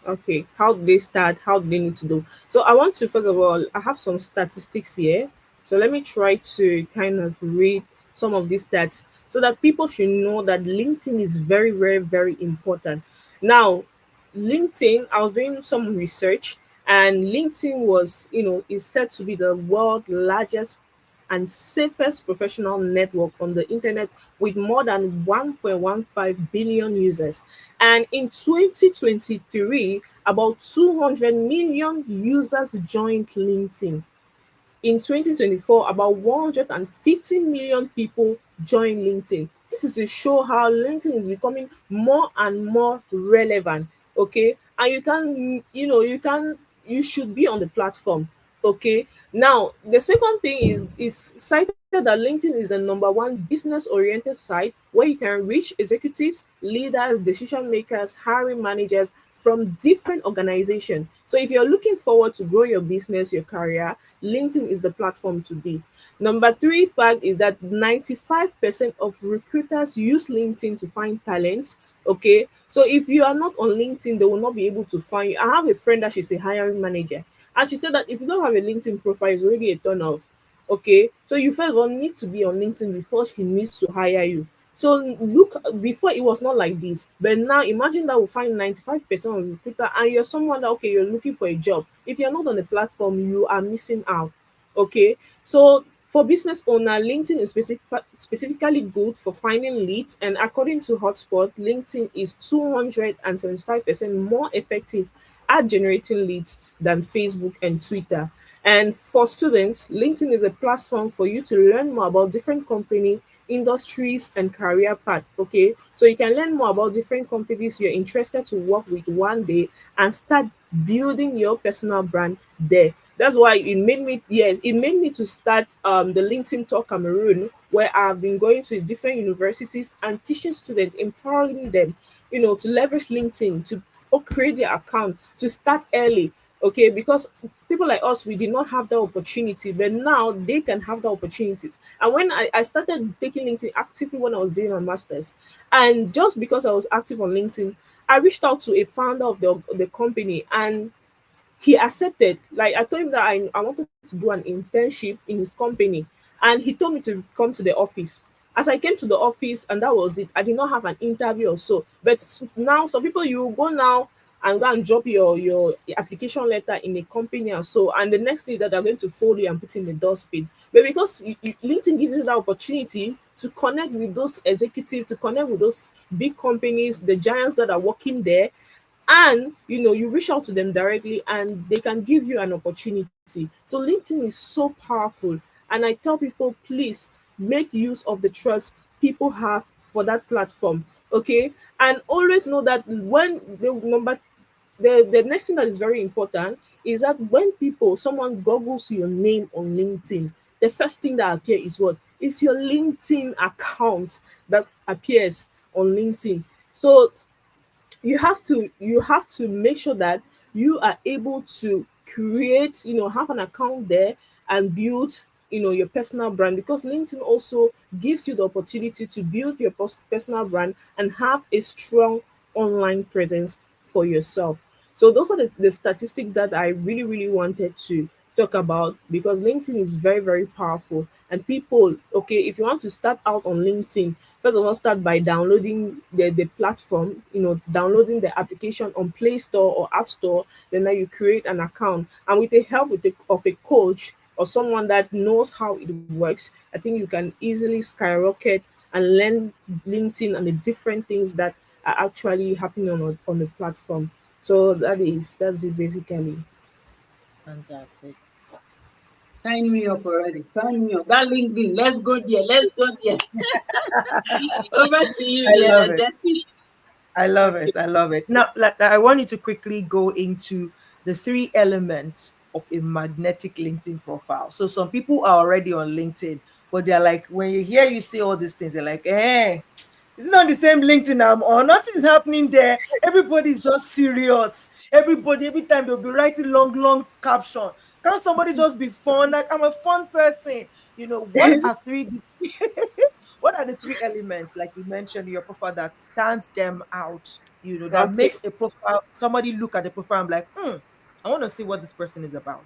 Okay, how do they start? How do they need to do? So I want to first of all, I have some statistics here. So let me try to kind of read some of these stats so that people should know that LinkedIn is very, very, very important. Now, LinkedIn, I was doing some research, and LinkedIn is said to be the world's largest and safest professional network on the internet, with more than 1.15 billion users. And in 2023, about 200 million users joined LinkedIn. In 2024, about 150 million people joined LinkedIn. This is to show how LinkedIn is becoming more and more relevant. Okay. And you should be on the platform. Okay. Now, the second thing is cited that LinkedIn is the number one business oriented site where you can reach executives, leaders, decision makers, hiring managers from different organizations. So if you're looking forward to grow your business, your career, LinkedIn is the platform to be. Number three fact is that 95% of recruiters use LinkedIn to find talent. Okay, so if you are not on LinkedIn, they will not be able to find you. I have a friend that she's a hiring manager, and she said that if you don't have a LinkedIn profile, it's already a turn off. Okay, so you first of all need to be on LinkedIn before she needs to hire you. So look, before it was not like this, but now imagine that we find 95% of recruiter, and you're someone that, okay, you're looking for a job. If you're not on the platform, you are missing out. Okay, so for business owner, LinkedIn is specifically good for finding leads, and according to Hotspot, LinkedIn is 275% more effective at generating leads than Facebook and Twitter. And for students, LinkedIn is a platform for you to learn more about different company, industries, and career path. Okay, so you can learn more about different companies you're interested to work with one day and start building your personal brand there. That's why it made me to start the LinkedIn Talk Cameroon, where I've been going to different universities and teaching students, empowering them, to leverage LinkedIn, to create their account, to start early. Okay, because people like us, we did not have that opportunity, but now they can have the opportunities. And when I started taking LinkedIn actively when I was doing my master's, and just because I was active on LinkedIn, I reached out to a founder of the company, and he accepted. Like, I told him that I wanted to do an internship in his company, and he told me to come to the office. As I came to the office, and that was it. I did not have an interview or so. But now, some people, you go now and go and drop your application letter in a company and so, and the next thing is that they're going to fold you and put in the dustbin. But because LinkedIn gives you that opportunity to connect with those executives, to connect with those big companies, the giants that are working there, and you reach out to them directly and they can give you an opportunity. So LinkedIn is so powerful, and I tell people, please make use of the trust people have for that platform. Okay, and always know that when the next thing that is very important is that when someone googles your name on LinkedIn, the first thing that appears is what is your LinkedIn account that appears on LinkedIn. So you have to make sure that you are able to create, have an account there and build, your personal brand, because LinkedIn also gives you the opportunity to build your personal brand and have a strong online presence for yourself. So those are the statistics that I really, really wanted to talk about, because LinkedIn is very, very powerful. And people, okay, if you want to start out on LinkedIn, first of all, start by downloading the platform, downloading the application on Play Store or App Store. Then now you create an account. And with the help of a coach or someone that knows how it works, I think you can easily skyrocket and learn LinkedIn and the different things that are actually happening on the platform. So that's it basically. Fantastic. Sign me up already. Sign me up. That LinkedIn. Let's go there. Let's go there. Over to you, I love dear it. Jesse. I love it. I love it. Now, I want you to quickly go into the three elements of a magnetic LinkedIn profile. So some people are already on LinkedIn, but they're like, when you hear you say all these things, they're like, it's not the same LinkedIn I'm on. Nothing's happening there. Everybody's just serious. Everybody, every time they'll be writing long, long caption. Can't somebody just be fun? Like, I'm a fun person. What are what are the three elements, like you mentioned in your profile, that stands them out, that Okay. makes a profile, somebody look at the profile and be like, I want to see what this person is about.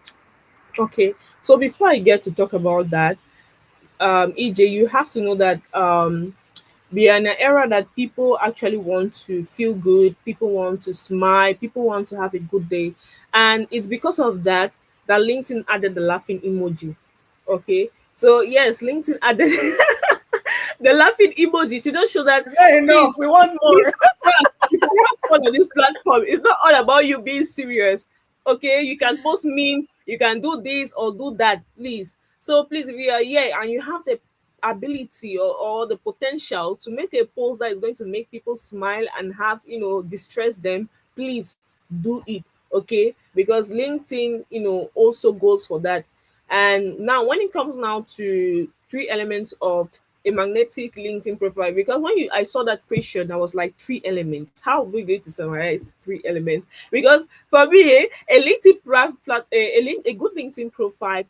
Okay. So before I get to talk about that, EJ, you have to know that we are in an era that people actually want to feel good, people want to smile, people want to have a good day. And it's because of that LinkedIn added the laughing emoji. Okay. So yes, LinkedIn added the laughing emoji to just show that, It's not enough. please, We want please, more. you can have fun on this platform. It's not all about you being serious. Okay, you can post memes, you can do this or do that, please. So please, if you are here and you have the ability or the potential to make a post that is going to make people smile and have, distress them, please do it. Okay, because LinkedIn, also goes for that. And now when it comes now to three elements of a magnetic LinkedIn profile, because when I saw that question, I was like, three elements. How are we going to summarize three elements? Because for me, a LinkedIn a good LinkedIn profile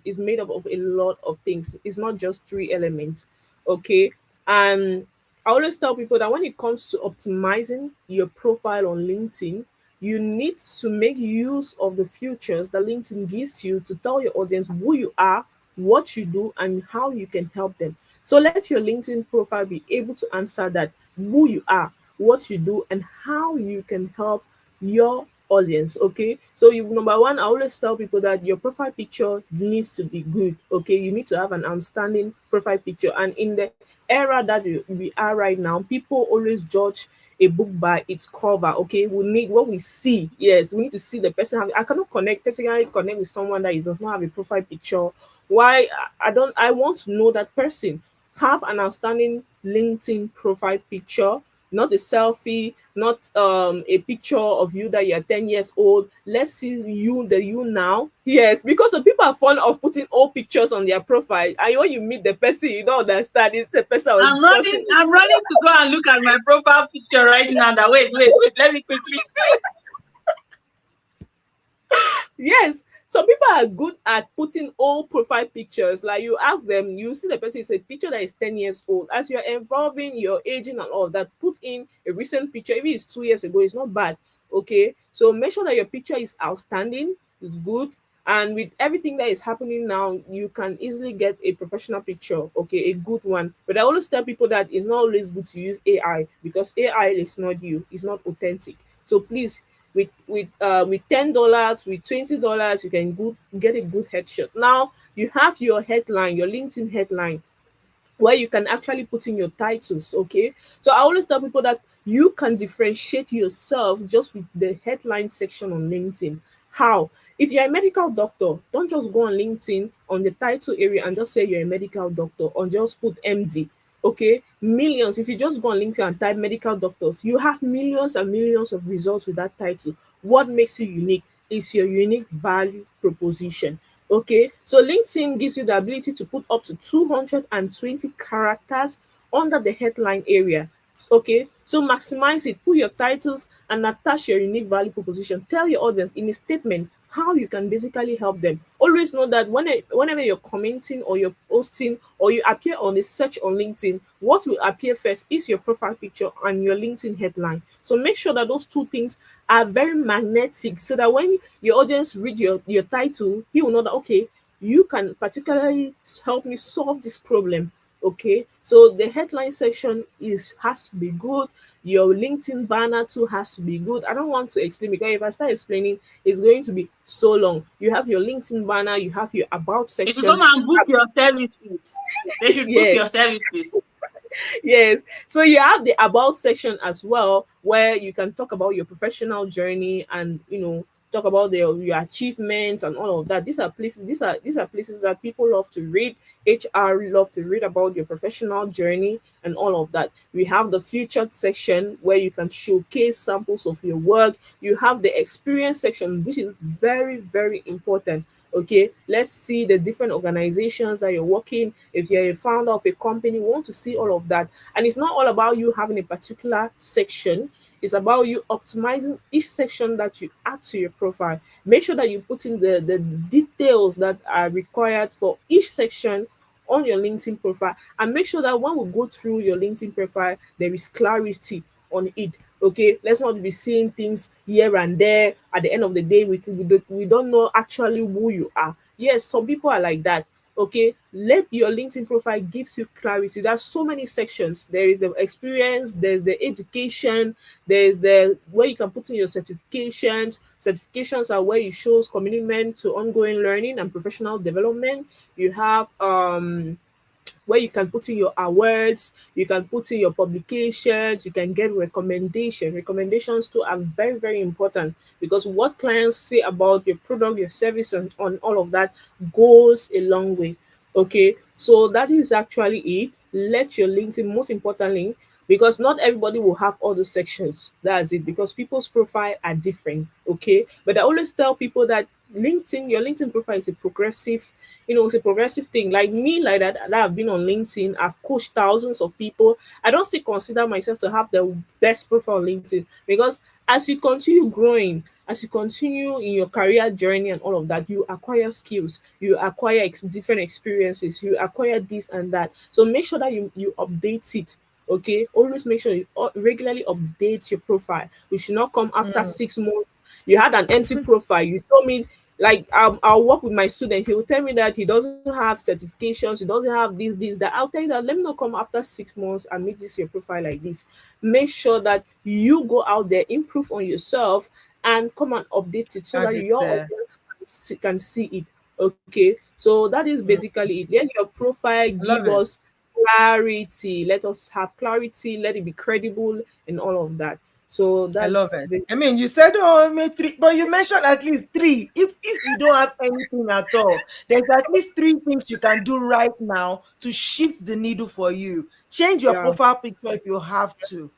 is made up of a lot of things. It's not just three elements. Okay. And I always tell people that when it comes to optimizing your profile on LinkedIn, you need to make use of the features that LinkedIn gives you to tell your audience who you are, what you do, and how you can help them. So let your LinkedIn profile be able to answer that: who you are, what you do, and how you can help your audience. Okay. So number one, I always tell people that your profile picture needs to be good. Okay. You need to have an outstanding profile picture. And in the era that we are right now, people always judge a book by its cover. Okay, we need what we see. Yes, we need to see the person. I cannot personally connect with someone that does not have a profile picture. Why? I don't. I want to know that person. Have an outstanding LinkedIn profile picture. not a selfie, not a picture of you that you're 10 years old. Let's see you, the you now. Yes, because some people are fond of putting old pictures on their profile, and when you meet the person, you don't understand it's the person I was discussing with. I'm running to go and look at my profile picture right now. That wait, let me quickly see. Yes, some people are good at putting old profile pictures. Like you ask them, you see the person is a picture that is 10 years old. As you're evolving, you're aging and all of that, put in a recent picture. If it's 2 years ago, it's not bad. Okay. So make sure that your picture is outstanding, it's good. And with everything that is happening now, you can easily get a professional picture, okay, a good one. But I always tell people that it's not always good to use AI, because AI is not you, it's not authentic. So please, with $10, with $20, you can get a good headshot. Now you have your headline, your LinkedIn headline, where you can actually put in your titles. Okay, so I always tell people that you can differentiate yourself just with the headline section on LinkedIn. How? If you're a medical doctor, don't just go on LinkedIn on the title area and just say you're a medical doctor, or just put MD. Okay, millions. If you just go on LinkedIn and type medical doctors, you have millions and millions of results with that title. What makes you unique is your unique value proposition. Okay, so LinkedIn gives you the ability to put up to 220 characters under the headline area. Okay, so maximize it, put your titles and attach your unique value proposition. Tell your audience in a statement how you can basically help them. Always know that whenever you're commenting or you're posting or you appear on a search on LinkedIn, what will appear first is your profile picture and your LinkedIn headline. So make sure that those two things are very magnetic, so that when your audience read your title, he will know that, okay, you can particularly help me solve this problem. Okay, so the headline section has to be good. Your LinkedIn banner too has to be good. I don't want to explain, because if I start explaining, it's going to be so long. You have your LinkedIn banner, you have your about If you come section. and book your services, they should book Yeah. your services. Yes. So you have the about section as well, where you can talk about your professional journey and talk about your achievements and all of that. These are places that people love to read. HR love to read about your professional journey and all of that. We have the featured section where you can showcase samples of your work. You have the experience section, which is very, very important. Okay, let's see the different organizations that you're working. If you're a founder of a company, we want to see all of that. And it's not all about you having a particular section, it's about you optimizing each section that you add to your profile. Make sure that you put in the details that are required for each section on your LinkedIn profile, and make sure that when we go through your LinkedIn profile, there is clarity on it. Okay, let's not be seeing things here and there. At the end of the day, we don't know actually who you are. Yes, some people are like that. Okay, let your LinkedIn profile gives you clarity. There's so many sections. There is the experience, there's the education, there's the where you can put in your certifications. Certifications are where you shows commitment to ongoing learning and professional development. You have where you can put in your awards, you can put in your publications, you can get recommendation. Recommendations too are very, very important, because what clients say about your product, your service, and on all of that goes a long way. Okay, so that is actually it. Let your LinkedIn, most importantly, because not everybody will have all the sections. That's it, because people's profile are different. Okay, but I always tell people that your LinkedIn profile is a progressive, it's a progressive thing. Like me, like that I've been on LinkedIn, I've coached thousands of people. I don't still consider myself to have the best profile on LinkedIn, because as you continue growing, as you continue in your career journey and all of that, you acquire skills, you acquire different experiences, you acquire this and that. So make sure that you update it. Okay, always make sure you regularly update your profile. You should not come after Mm. 6 months. You had an empty profile. You told me, like, I'll work with my student. He will tell me that he doesn't have certifications, he doesn't have this, that. I'll tell you that, let me not come after 6 months and make this your profile like this. Make sure that you go out there, improve on yourself, and come and update it so Add that it your there. audience can see it. Okay, so that is Mm. basically it. Let your profile I love give it. us clarity. Let us have clarity. Let it be credible and all of that. So I love that's it. I mean, you said, oh, maybe three, but you mentioned at least three. If you don't have anything at all, there's at least three things you can do right now to shift the needle for you. Change your yeah. profile picture if you have to.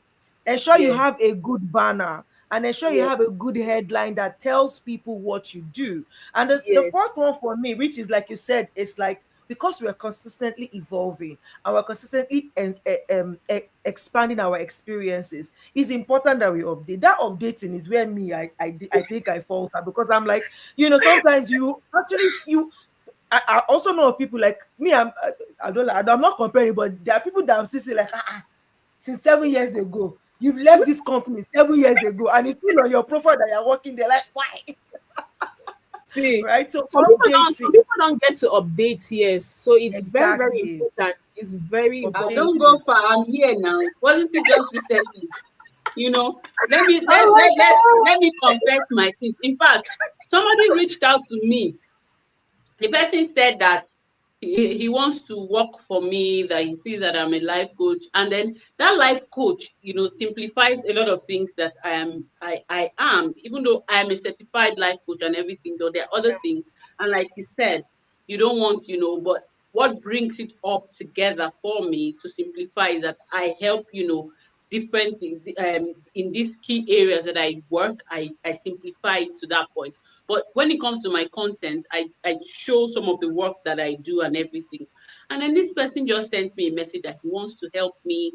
ensure you Yeah. have a good banner, and ensure you Yeah. have a good headline that tells people what you do. And the Yeah. fourth one for me, which is like you said, is like, because we're consistently evolving and we're consistently expanding our experiences, it's important that we update. That updating is where me, I think I falter, because I'm like, sometimes you actually, I also know of people like me. I'm not comparing, but there are people that I'm still saying like, since 7 years ago. You've left this company 7 years ago, and it's still on your profile that you're working there. Like, why? See, Right? So some updating. people don't get to update, yes. So it's very, very Exactly. important. It's very Don't Updating. go far. I'm here now. Wasn't it just recently? You know, let me let, Oh my let, let, god. let me confess my things. In fact, somebody reached out to me. The person said that he wants to work for me, that he sees that I'm a life coach. And then that life coach, simplifies a lot of things that I am, even though I am a certified life coach and everything, though there are other things. And like you said, you don't want, but what brings it up together for me to simplify is that I help, different things in these key areas that I work, I simplify it to that point. But when it comes to my content, I show some of the work that I do and everything. And then this person just sent me a message that he wants to help me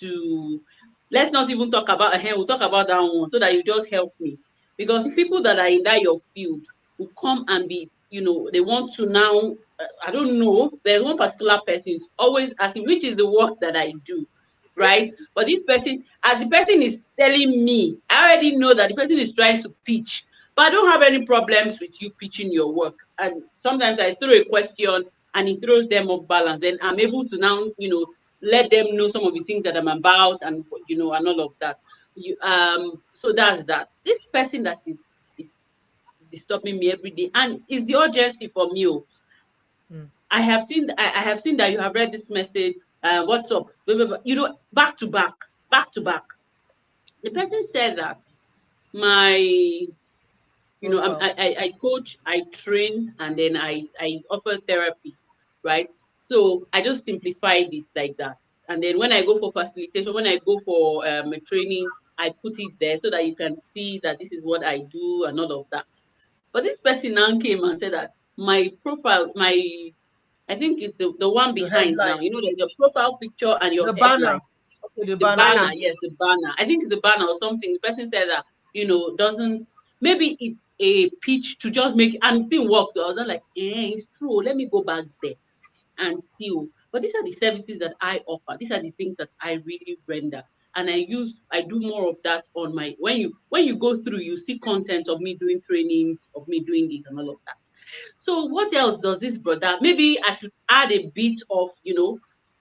to, let's not even talk about, we'll talk about that one, so that you just help me. Because people that are in that your field will come and be, they want to now, I don't know, there's one particular person is always asking, which is the work that I do, right? But this person, as the person is telling me, I already know that the person is trying to pitch, but I don't have any problems with you pitching your work. And sometimes I throw a question and it throws them off balance. Then I'm able to now, let them know some of the things that I'm about, and and all of that. So that's that. This person that is disturbing me every day, and it's the urgency for me. Oh. Mm. I have seen that you have read this message. What's up? Blah, blah, blah. Back to back, back to back. The person said that my Profile. I coach, I train, and then I offer therapy, right? So I just simplified it like that. And then when I go for facilitation, when I go for a training, I put it there so that you can see that this is what I do and all of that. But this person now came and said that my profile, I think it's the one The behind now. headline. There's your profile picture and your The banner. headline. Okay, the The banner. banner, Banner. yes, the banner. I think it's the banner or something. The person said that, doesn't, maybe it's a pitch to just make, and it didn't work. So I was not like, it's true. Let me go back there and see. But these are the services that I offer. These are the things that I really render. And I do more of that on my, when you go through, you see content of me doing trainings, of me doing this and all of that. So what else does this brother? Maybe I should add a bit of,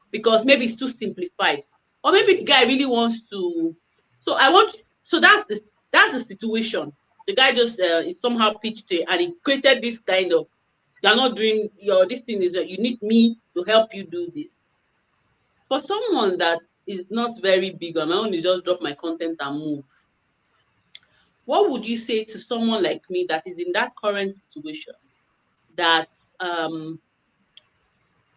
because maybe it's too simplified, or maybe the guy really wants to. So I want. So that's the situation. The guy just it somehow pitched it, and he created this kind of. You're not doing your. This thing is that you need me to help you do this. For someone that is not very big, on my own is just drop my content and move. What would you say to someone like me that is in that current situation, that um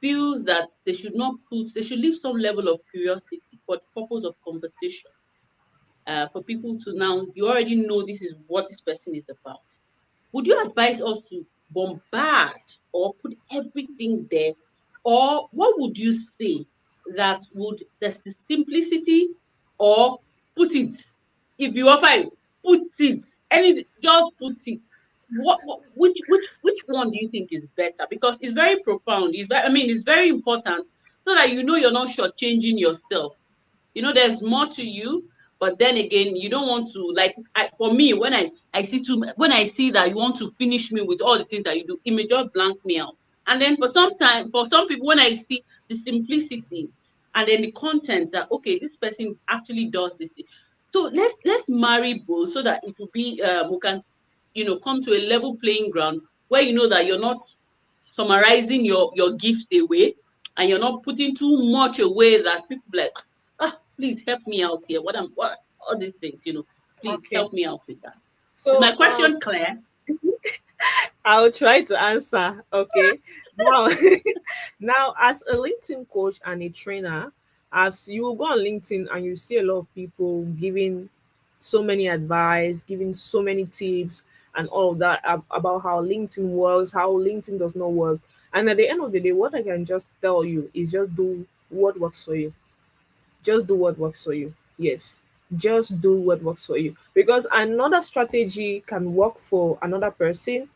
feels that they should leave some level of curiosity for the purpose of conversation, for people to now, you already know this is what this person is about. Would you advise us to bombard or put everything there? Or what would you say that would, there's the simplicity, or put it, if you offer it, put it, anything, just put it. Which one do you think is better? Because it's very profound. It's very important, so that you're not shortchanging yourself. There's more to you, but then again, you don't want to, like, for me, when I see that you want to finish me with all the things that you do, it may just blank me out. And then for some people, when I see the simplicity and then the content, that okay, this person actually does this thing. So let's marry both, so that it will be, we can come to a level playing ground, where you know that you're not summarizing your gift away, and you're not putting too much away that people like, please help me out here. What all these things, please Okay. help me out with that. Is my So question clear? I'll try to answer. Okay. Now, now as a LinkedIn coach and a trainer, As you will go on LinkedIn and you see a lot of people giving so many advice, giving so many tips and all of that about how LinkedIn works, how LinkedIn does not work. And at the end of the day, what I can just tell you is just do what works for you. Just do what works for you. Yes. Just do what works for you. Because another strategy can work for another person,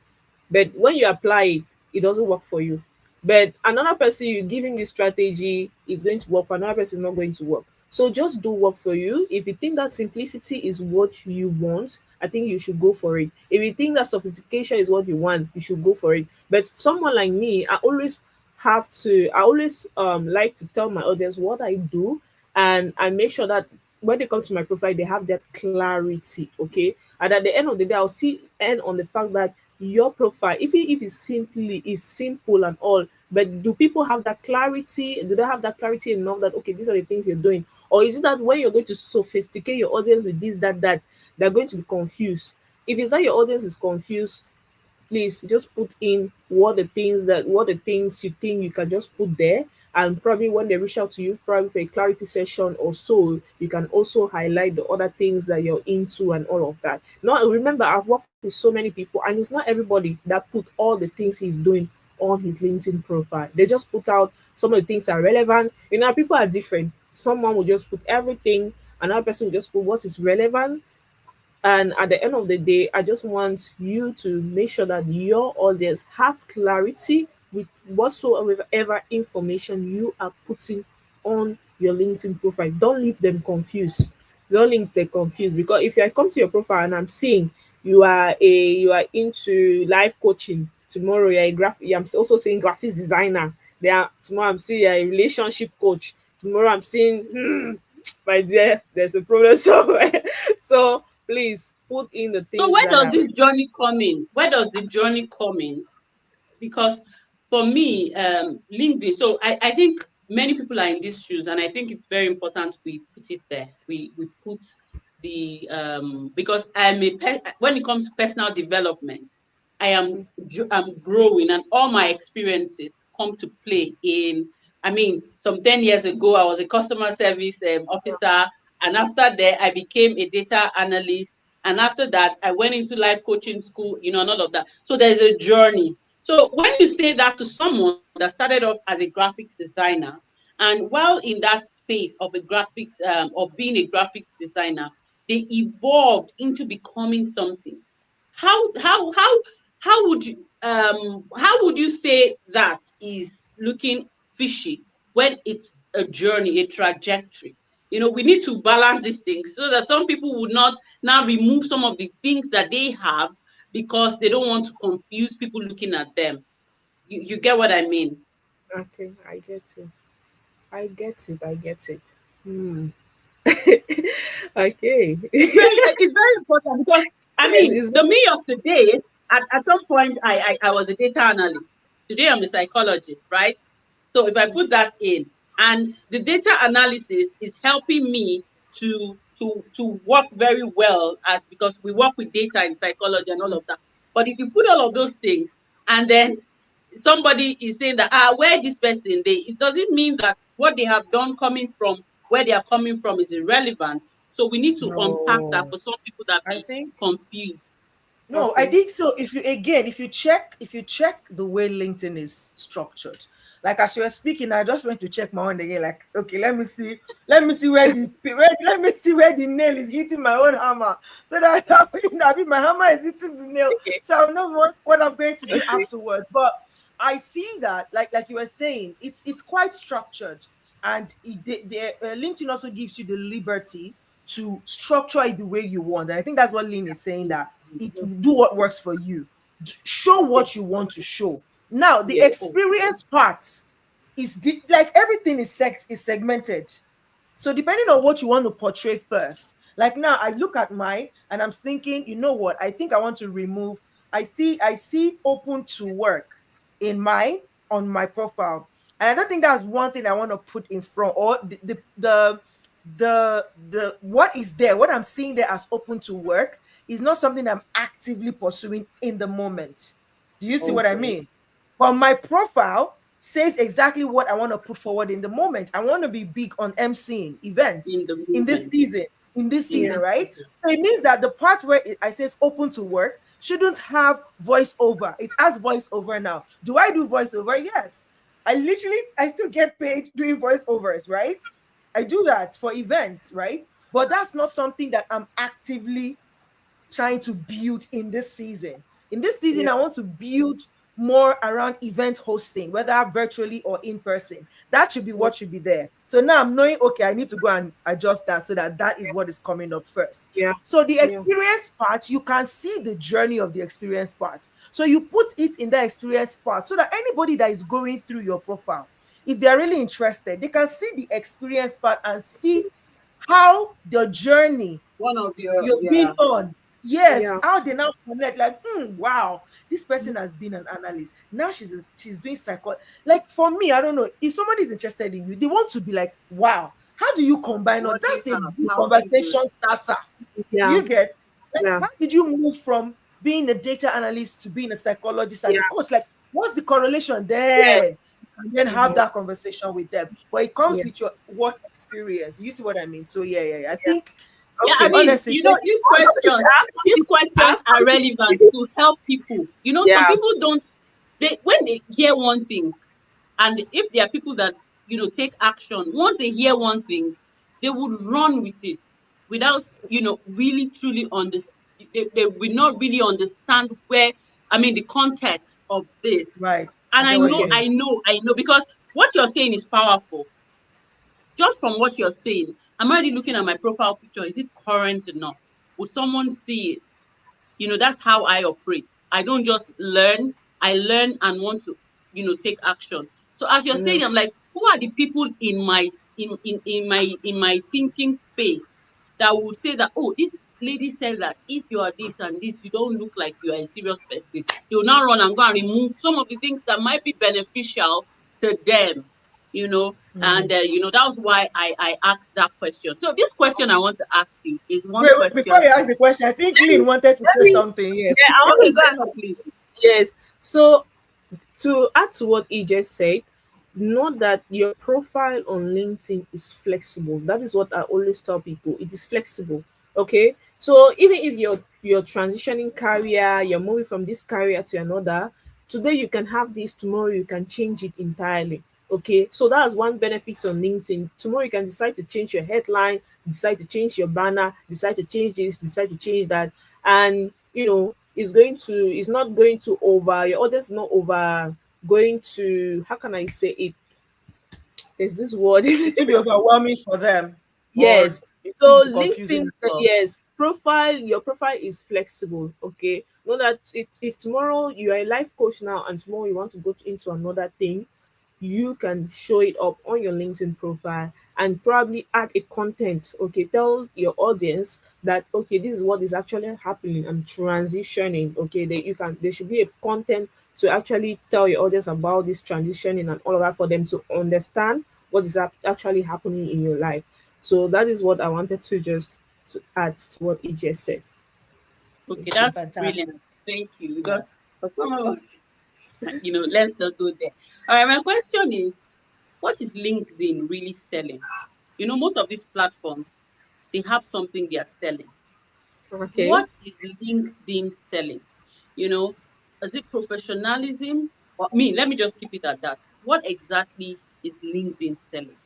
but when you apply it, it doesn't work for you. But another person, you give him this strategy, is going to work for another person, is not going to work. So just do work for you. If you think that simplicity is what you want, I think you should go for it. If you think that sophistication is what you want, you should go for it. But someone like me, I always like to tell my audience what I do, and I make sure that when they come to my profile, they have that clarity. Okay. And at the end of the day, I'll still end on the fact that your profile, if it's simply is simple and all, but do people have that clarity? Do they have that clarity enough that okay, these are the things you're doing? Or is it that when you're going to sophisticate your audience with this, that, they're going to be confused? If it's that your audience is confused, please just put in what the things you think you can just put there, and probably when they reach out to you probably for a clarity session or so, you can also highlight the other things that you're into and all of that. Now remember, I've worked with so many people, and it's not everybody that put all the things he's doing on his LinkedIn profile. They just put out some of the things that are relevant. You know, people are different. Someone will just put everything, another person will just put what is relevant. And at the end of the day, I just want you to make sure that your audience have clarity with whatsoever information you are putting on your LinkedIn profile. Don't leave them confused. Don't leave them confused, because if I come to your profile and I'm seeing you are into life coaching, tomorrow you're a graphic. I'm also seeing graphics designer. Tomorrow I'm seeing you're a relationship coach. Tomorrow I'm seeing my dear, there's a problem somewhere. So please put in the So things where that does are this journey come in? Where does the journey come in? Because for me, LinkedIn, so I think many people are in these shoes, and I think it's very important we put it there. We put the because when it comes to personal development, I'm growing, and all my experiences come to play in. I mean, some 10 years ago, I was a customer service officer, and after that, I became a data analyst, and after that, I went into life coaching school, and all of that. So there's a journey. So when you say that to someone that started off as a graphics designer, and while in that space of of being a graphics designer, they evolved into becoming something. How how how how would you say that is looking fishy when it's a journey, a trajectory? We need to balance these things so that some people would not now remove some of the things that they have because they don't want to confuse people looking at them. You get what I mean? okay. I get it. I get it. I get it. Hmm. Okay. It's very important because I Yes, mean it's the me of today, at some point I was a data analyst. Today I'm a psychologist, right? So if I put that in, and the data analysis is helping me to work very well as because we work with data in psychology and all of that. But if you put all of those things and then somebody is saying that where this person they it doesn't mean that what they have done coming from where they are coming from is irrelevant. So we need to unpack that No, for some people that I be think confused. no, I okay. think so. If you check the way LinkedIn is structured, like as you were speaking, I just went to check my own again. Like, okay, let me see where the nail is hitting my own hammer, so that I mean my hammer is hitting the nail, Okay. so I know what I'm going to do Okay. afterwards. But I see that, like you were saying, it's quite structured, and LinkedIn also gives you the liberty to structure it the way you want. And I think that's what Lynn is saying, that it do what works for you. Show Yeah. what you want to show. Now, the Yeah. experience part like everything is segmented. So depending on what you want to portray first, like now I look at mine and I'm thinking, you know what? I think I want to remove. I see open to work in mine on my profile, and I don't think that's one thing I want to put in front, or the what is there, what I'm seeing there as open to work is not something I'm actively pursuing in the moment. Do you see what I Okay. mean? But my profile says exactly what I want to put forward in the moment. I want to be big on emceeing events In the in this movement. season, in this Yeah. season, right? So it means that the part where I says open to work shouldn't have voiceover. It has voiceover now. Do I do voiceover? Yes. I still get paid doing voiceovers, right? I do that for events, right? But that's not something that I'm actively trying to build in this season. In this season, Yeah. I want to build more around event hosting, whether virtually or in person. That should be Yeah. what should be there. So now I'm knowing, okay, I need to go and adjust that so that that is what is coming up first. Yeah. So the Yeah. experience part, you can see the journey of the experience part. So you put it in the experience part so that anybody that is going through your profile, if they're really interested, they can see the experience part and see how the journey One of your, you've been yeah. on. Yes, Yeah. how they now connect, like, wow, this person has been an analyst. Now she's doing psycho. Like for me, I don't know. If somebody is interested in you, they want to be like, wow, how do you combine all What do you that's a have? good How do you do conversation it? starter. Do Yeah. you get like Yeah. how did you move from being a data analyst to being a psychologist and Yeah. a coach? Like, what's the correlation Yeah. there? And then have Mhm. that conversation with them. But it comes Yeah. with your work experience. You see what I mean? So yeah. I Yeah. think Yeah, I Okay. mean, honestly, thank these I have questions are something. relevant to help people. You know, some Yeah. people don't, they when they hear one thing, and if there are people that, take action, once they hear one thing, they would run with it without, really truly understand. They will not really understand where, I mean, the context of this. right. I And get I what you know, Okay. mean. because what you're saying is powerful. Just from what you're saying, I'm already looking at my profile picture. Is it current enough? Would someone see it? That's how I operate. I don't just learn, I learn and want to, take action. So as you're Yeah. saying, I'm like, who are the people in my thinking space that would say that, oh, this lady says that if you are this and this, you don't look like you are a serious person. You'll now run and go and remove some of the things that might be beneficial to them, and Mm. that was why I asked that question. So this question I want to ask you is one Wait, before question. you ask the question, I think Lynn wanted to Let say me. something. Yes. Yeah. I want Okay, to go say ahead, something. please. Yes. So to add to what he just said, note that your profile on LinkedIn is flexible. That is what I always tell people. It is flexible. Okay. So even if you're transitioning career, you're moving from this career to another, today you can have this, tomorrow you can change it entirely. Okay. So that's one benefit on LinkedIn. Tomorrow you can decide to change your headline, decide to change your banner, decide to change this, decide to change that. And it's not going to over your audience, not over going to, how can I say it? There's this word. It will be overwhelming for them, or Yes. it will So be confusing LinkedIn, as well. yes, your profile is flexible. Okay. Know that if tomorrow you are a life coach now and tomorrow you want to go into another thing, you can show it up on your LinkedIn profile and probably add a content. Okay, tell your audience that okay, this is what is actually happening. I'm transitioning. Okay, there should be a content to actually tell your audience about this transitioning and all of that for them to understand what is actually happening in your life. So that is what I wanted to just to add to what he just said. Okay, that's Fantastic. brilliant. Thank you. Yeah. Because for some of us, let's not go there. All right, my question is, what is LinkedIn really selling? Most of these platforms, they have something they are selling. Okay. What is LinkedIn selling? You know, is it professionalism? Or let me just keep it at that. What exactly is LinkedIn selling?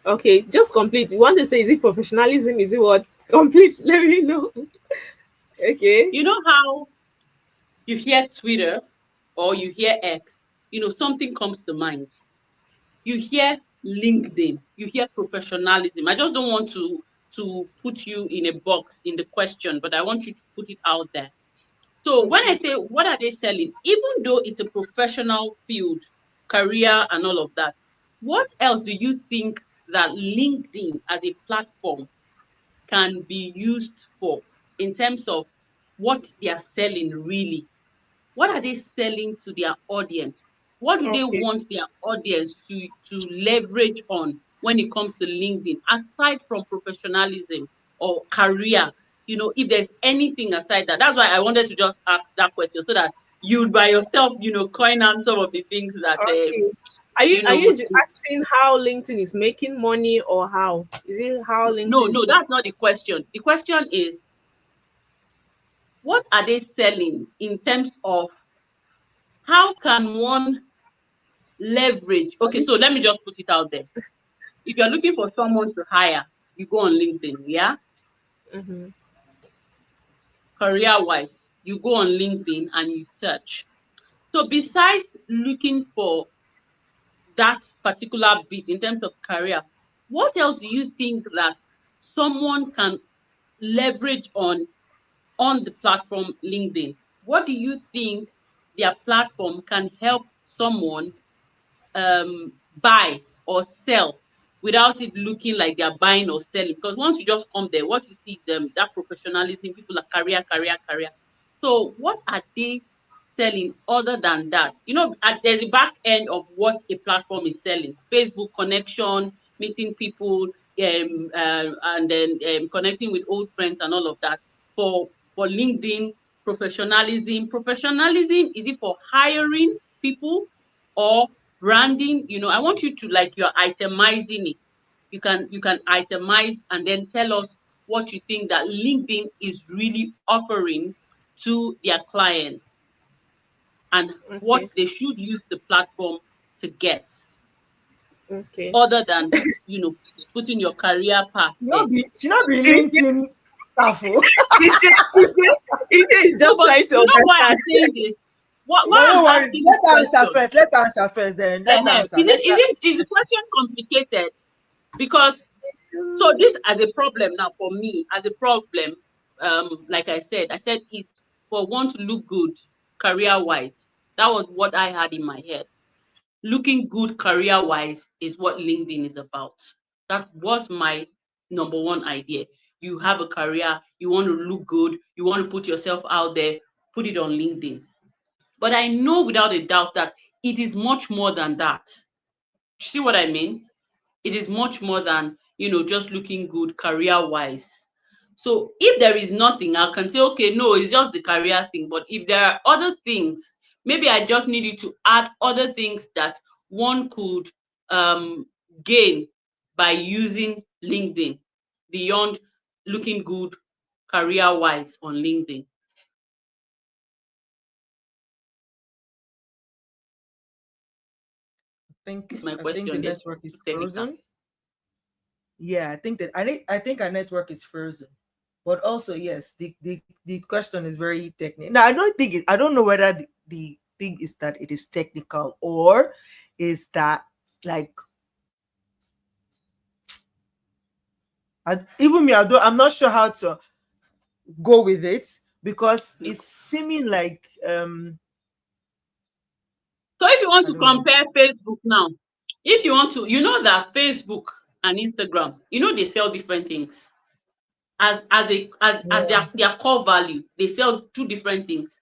Okay, just complete. You want to say is it professionalism? Is it what? Complete. Let me know. Okay. You know how you hear Twitter or you hear X, something comes to mind. You hear LinkedIn, you hear professionalism. I just don't want to put you in a box in the question, but I want you to put it out there. So when I Okay. say what are they selling, even though it's a professional field, career and all of that, what else do you think that LinkedIn as a platform can be used for in terms of what they are selling really? What are they selling to their audience? What do they Okay. want their audience to leverage on when it comes to LinkedIn, aside from professionalism or career? If there's anything aside that, that's why I wanted to just ask that question so that you by yourself, coin out some of the things that, Okay. Are you asking how LinkedIn is making money, or how is it how no, LinkedIn is no, making? that's not the question. The question is, what are they selling in terms of how can one leverage? Okay, so let me just put it out there. If you're looking for someone to hire, you go on LinkedIn, yeah? Mm-hmm. Career-wise, you go on LinkedIn and you search. So besides looking for that particular bit in terms of career, what else do you think that someone can leverage on the platform LinkedIn? What do you think their platform can help someone buy or sell without it looking like they're buying or selling? Because once you just come there, what you see them, that professionalism, people are career, career, career. So what are they selling other than that? There's the back end of what a platform is selling. Facebook connection, meeting people, and then connecting with old friends and all of that. For LinkedIn, professionalism. Professionalism, is it for hiring people or branding? I want you to, like, you're itemizing it. You can itemize and then tell us what you think that LinkedIn is really offering to their clients and what Okay. they should use the platform to get, Okay. other than putting your career path there. She not be It, LinkedIn staff. Oh. it is No, just but trying to you know why I'm understand. saying this? Why But no I'm worries. asking this Let her answer question? first. Let her answer first. Then let her answer. Is Let her. the question complicated? Because so this as a problem now for me, as a problem, like I said it's for one to look good career wise. That was what I had in my head. Looking good career wise is what LinkedIn is about. That was my number one idea. You have a career, you want to look good, you want to put yourself out there, put it on LinkedIn. But I know without a doubt that it is much more than that. See what I mean? It is much more than just looking good career wise. So if there is nothing, I can say, okay, no, it's just the career thing. But if there are other things, maybe I just needed to add other things that one could um gain by using LinkedIn beyond looking good career wise on LinkedIn. It's my I think the question there. network is Technical. frozen. Yeah, I think our network is frozen. But also, yes, the question is very technical. Now, I don't know whether the thing is that it is technical, or is that, like, even me, I'm not sure how to go with it, because Yeah. it's seeming like So if you want I to don't know. compare Facebook now, if you want to, that Facebook and Instagram, they sell different things. As Yeah. their core value, they sell two different things,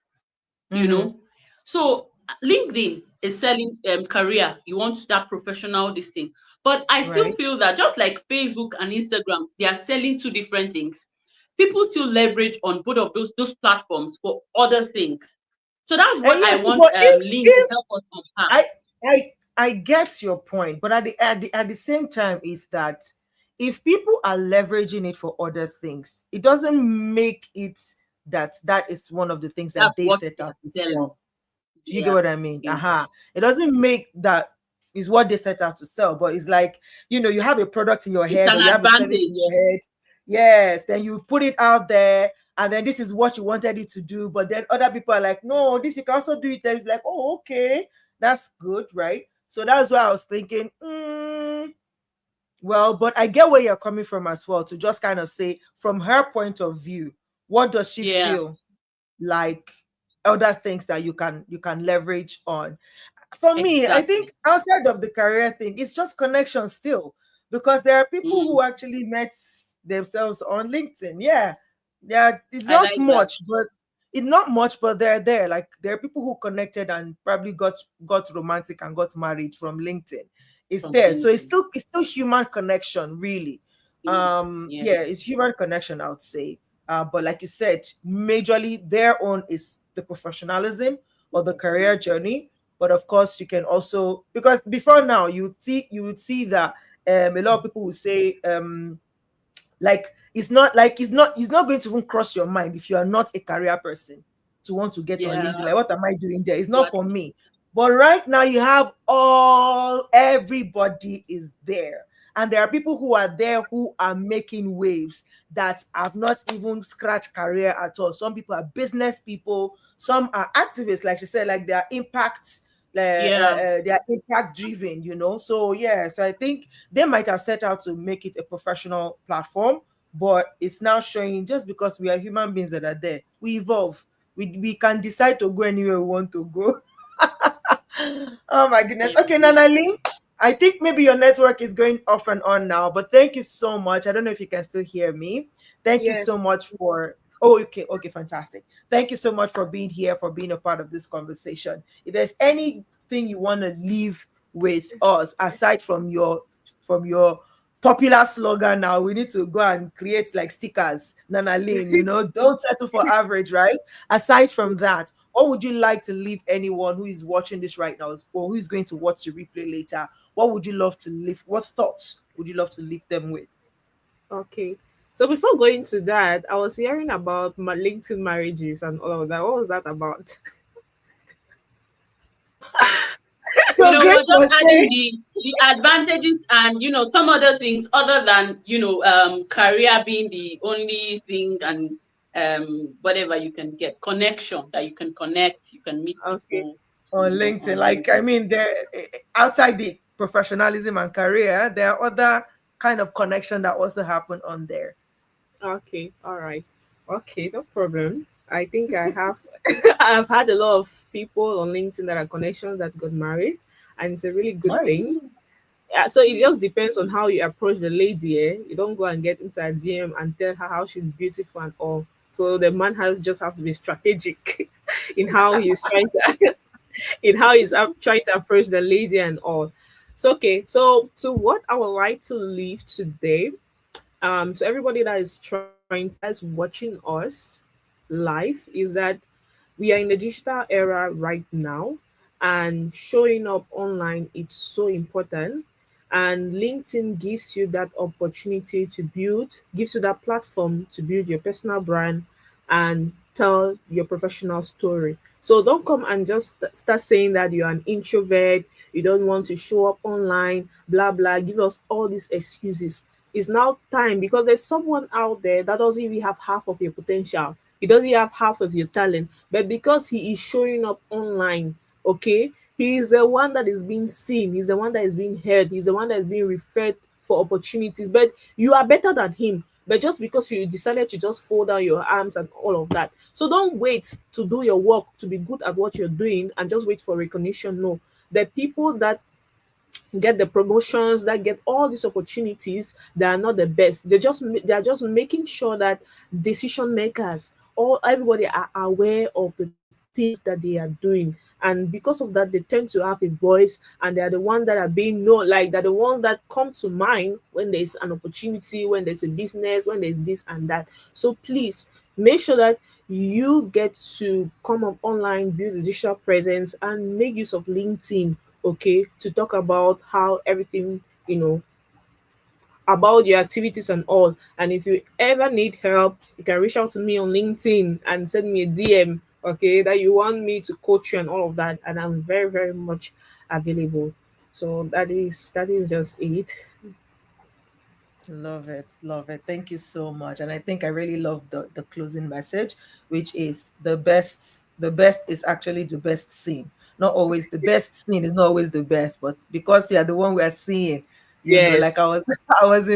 you Mm-hmm. know. So LinkedIn is selling career. You want to start professional this thing. But I still Right. feel that just like Facebook and Instagram, they are selling two different things. People still leverage on both of those platforms for other things. So that's And what I yes, want but Lynn to if help us unpack. I I get your point, but at the same time, is that if people are leveraging it for other things, it doesn't make it that is one of the things That's that they what set they out are to selling. sell. Do you get Yeah. what I mean? Yeah. It doesn't make that is what they set out to sell, but it's like, you have a product in your It's head, an or you have a service in advantage. your head. Yes, then you put it out there, and then this is what you wanted it to do, but then other people are like, no, this you can also do it. Then it's like, oh, okay, that's good, right? So that's why I was thinking, well, but I get where you're coming from as well, to just kind of say from her point of view, what does she Yeah. feel like other things that you can leverage on. For me, I Exactly. think outside of the career thing, it's just connection still, because there are people Mm, who actually met themselves on LinkedIn. Yeah, yeah, I like that. it's not much, but they're there. Like, there are people who connected and probably got romantic and got married from LinkedIn. It's From there, so LinkedIn. it's still human connection, really. Mm, yeah. Yeah, it's human connection, I would say. But like you said, majorly their own is the professionalism, or the career journey. But of course, you can also, because before now you would see that a lot of people will say like it's not going to even cross your mind if you are not a career person to want to get on Yeah, LinkedIn. Like, what am I doing there? It's not for exactly. me. But right now you have everybody is there. And there are people who are there who are making waves that have not even scratched career at all. Some people are business people, some are activists, like she said, like Yeah, they are impact driven, So yeah, so I think they might have set out to make it a professional platform, but it's now showing just because we are human beings that are there, we evolve. We can decide to go anywhere we want to go. Oh my goodness. Okay, definitely. Nana Lee, I think maybe your network is going off and on now, but thank you so much. I don't know if you can still hear me. Thank you Yes. so much for. Oh, okay, okay, fantastic. Thank you so much for being here, for being a part of this conversation. If there's anything you want to leave with us aside from your popular slogan, now we need to go and create like stickers, Nana Lynn, don't settle for average, right? Aside from that, what would you like to leave anyone who is watching this right now, or who is going to watch the replay later? What would you love to leave? What thoughts would you love to leave them with? Okay. So before going to that, I was hearing about LinkedIn marriages and all of that. What was that about? You So know, we're Grace just was adding saying, the advantages and some other things other than career being the only thing, and whatever you can get connection, that you can connect, you can meet Okay. people, on on LinkedIn, like I LinkedIn. mean, there outside the professionalism and career, there are other kind of connection that also happen on there. Okay. All right. Okay, no problem. I think I have I've had a lot of people on LinkedIn that are connections that got married, and it's a really good Nice. thing. Yeah, so it just depends on how you approach the lady. You don't go and get inside DM and tell her how she's beautiful and all. So the man has just have to be strategic in how he's trying to in how he's trying to approach the lady and all. So okay, so to what I would like to leave today, to everybody that is that's watching us live, is that we are in the digital era right now, and showing up online, it's so important. And LinkedIn gives you that opportunity to build, gives you that platform to build your personal brand and tell your professional story. So don't come and just start saying that you're an introvert, you don't want to show up online, blah blah, give us all these excuses. It's now time, because there's someone out there that doesn't even have half of your potential. He doesn't have half of your talent, but because he is showing up online, okay, he is the one that is being seen, he's the one that is being heard, he's the one that is being referred for opportunities. But you are better than him, but just because you decided to just fold down your arms and all of that. So don't wait to do your work, to be good at what you're doing, and just wait for recognition. No, the people that get the promotions, that get all these opportunities, they are not the best. They are just making sure that decision makers, all everybody are aware of the things that they are doing. And because of that, they tend to have a voice, and they are the ones that are being known, like they're the ones that come to mind when there's an opportunity, when there's a business, when there's this and that. So please make sure that you get to come up online, build a digital presence, and make use of LinkedIn, okay, to talk about how everything, about your activities and all. And if you ever need help, you can reach out to me on LinkedIn and send me a DM, okay, that you want me to coach you and all of that. And I'm very, very much available. So that is just it. Love it, love it. Thank you so much. And I think I really love the closing message, which is the best is actually the best seen. Not always the best seen is not always the best, but because you're the one we are seeing, like Yes. I was I was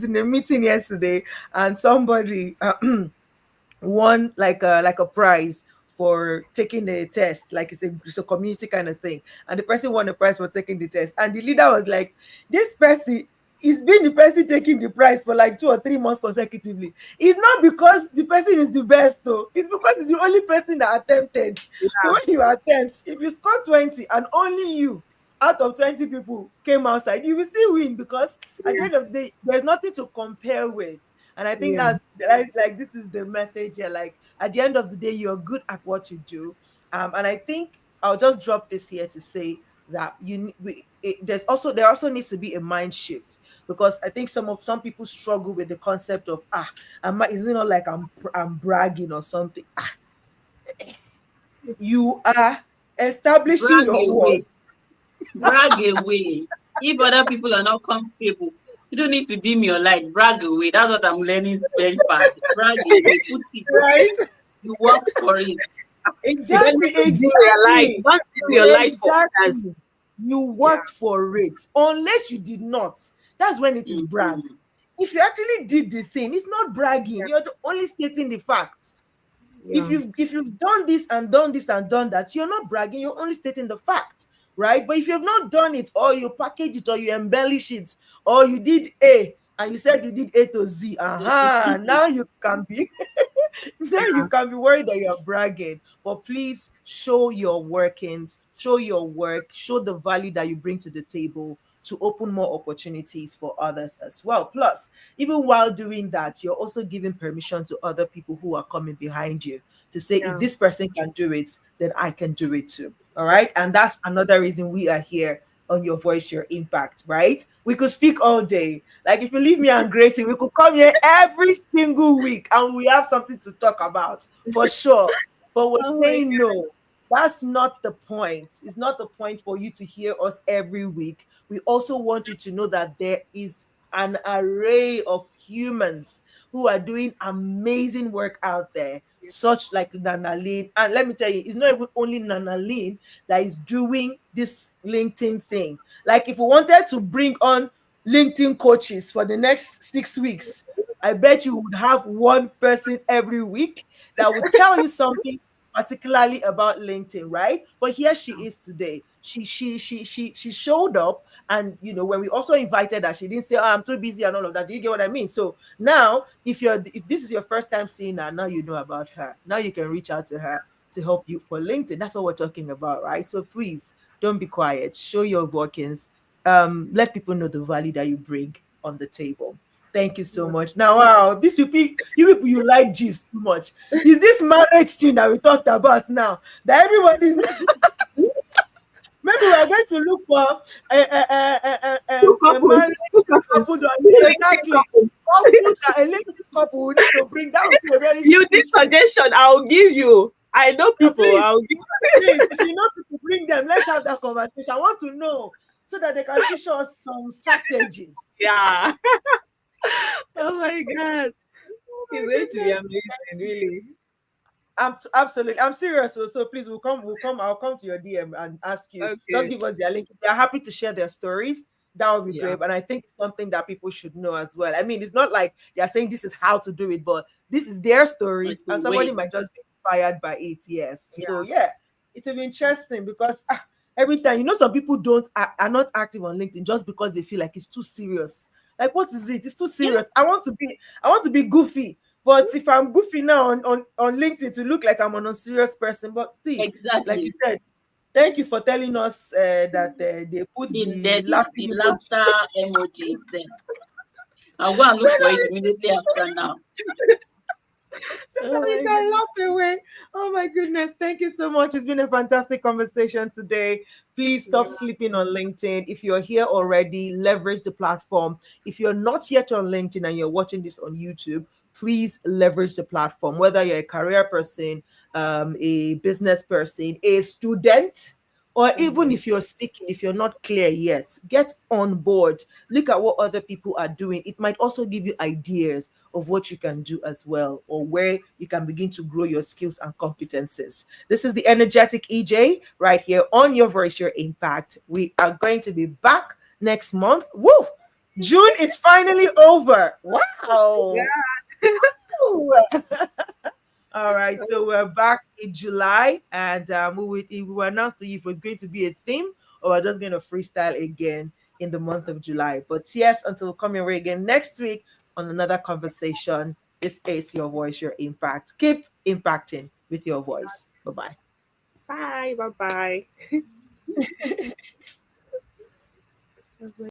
in a meeting yesterday, and somebody won like a prize for taking the test, like it's a community kind of thing, and the person won a prize for taking the test, and the leader was like, this person is being the person taking the prize for like 2 or 3 months consecutively. It's not because the person is the best though, it's because it's the only person that attempted. So Yeah. when you attempt, if you score 20 and only you out of 20 people came outside, you will still win, because at the Yeah. end of the day there's nothing to compare with. And I think Yeah. like this is the message here. Like at the end of the day, you're good at what you do. And I think I'll just drop this here to say that there also needs to be a mind shift, because I think some people struggle with the concept of is it not like I'm bragging or something? You are establishing Brag your away. worth. Brag away. If other people are not comfortable, you don't need to dim your light. Brag away. That's what I'm learning very fast. Brag away. Put it. Right? You work for it. You don't Exactly, need to dim your light. exactly. Don't dim your light for others. Exactly. You Yeah. worked for it. Unless you did not, that's when it is brag. Mhm. If you actually did the thing, it's not bragging. You're only stating the facts. Yeah. If you've done this and done this and done that, you're not bragging, you're only stating the fact, right? But if you've not done it, or you package it, or you embellish it, or you did A and you said you did A to Z, now you can be now you can be worried that you're bragging. But please show your workings, show your work, show the value that you bring to the table to open more opportunities for others as well. Plus, even while doing that, you're also giving permission to other people who are coming behind you to say, if Yeah. this person can do it, then I can do it too. All right. And that's another reason we are here on Your Voice, Your Impact, right? We could speak all day. Like if you leave me and Gracie, we could come here every single week and we have something to talk about for sure. But we're Oh my saying no. That's not the point. It's not the point for you to hear us every week. We also want you to know that there is an array of humans who are doing amazing work out there, such like Nana Lynn. And let me tell you, it's not even only Nana Lynn that is doing this LinkedIn thing. Like if we wanted to bring on LinkedIn coaches for the next 6 weeks, I bet you would have one person every week that would tell you something particularly about LinkedIn, right? But here she is today. She showed up, and when we also invited her, she didn't say, "Oh, I'm too busy" and all of that. Do you get what I mean? So now, if this is your first time seeing her, now you know about her. Now you can reach out to her to help you for LinkedIn. That's what we're talking about, right? So please don't be quiet. Show your workings. Let people know the value that you bring on the table. Thank you so much. Now, wow, these people, you like gist too much. Is this marriage thing that we talked about now? That everybody, maybe we are going to look for Two a married couples. Two couples. couple. Two LinkedIn Exactly. couples. A lady couple we need to bring that would be a very You this sweet. suggestion, I'll give you. I know people. Please, I'll give. please, if you know people, bring them. Let's have that conversation. I want to know so that they can teach us some strategies. Yeah. Oh my God. Oh It's my going to be goodness. amazing, really. Absolutely. I'm serious. So please, we'll come. I'll come to your DM and ask you. Just Okay. give us their link. If they're happy to share their stories, that would be Yeah. great. And I think it's something that people should know as well. I mean, it's not like they're saying this is how to do it, but this is their Like stories, the and somebody way. might just be inspired by it. Yes. Yeah. So yeah, it's been interesting because every time some people don't are not active on LinkedIn just because they feel like it's too serious. Like, what is it? It's too Yeah, serious. I want to be goofy. But if I'm goofy now on LinkedIn to look like I'm an unserious person, but see, like you exactly. said, thank you for telling us that they put the The laughing emoji. laughter emoji is there. I'll go and So look for now, it immediately after now. so Oh now we my can God. laugh away. Oh my goodness. Thank you so much. It's been a fantastic conversation today. Please stop Yeah. sleeping on LinkedIn. If you're here already, leverage the platform. If you're not yet on LinkedIn and you're watching this on YouTube, please leverage the platform. Whether you're a career person, a business person, a student, or even Mhm. if you're seeking, if you're not clear yet, get on board. Look at what other people are doing. It might also give you ideas of what you can do as well, or where you can begin to grow your skills and competences. This is the energetic EJ right here on Your Voice, Your Impact. We are going to be back next month. Woo! June is finally over. Yeah. Wow. Woo! All right, so we're back in July, and we will announce to you if it's going to be a theme or we're just going to freestyle again in the month of July. But yes, until we come your way again next week on another conversation, this is Your Voice, Your Impact. Keep impacting with your voice. Bye bye. Bye. Bye. Bye.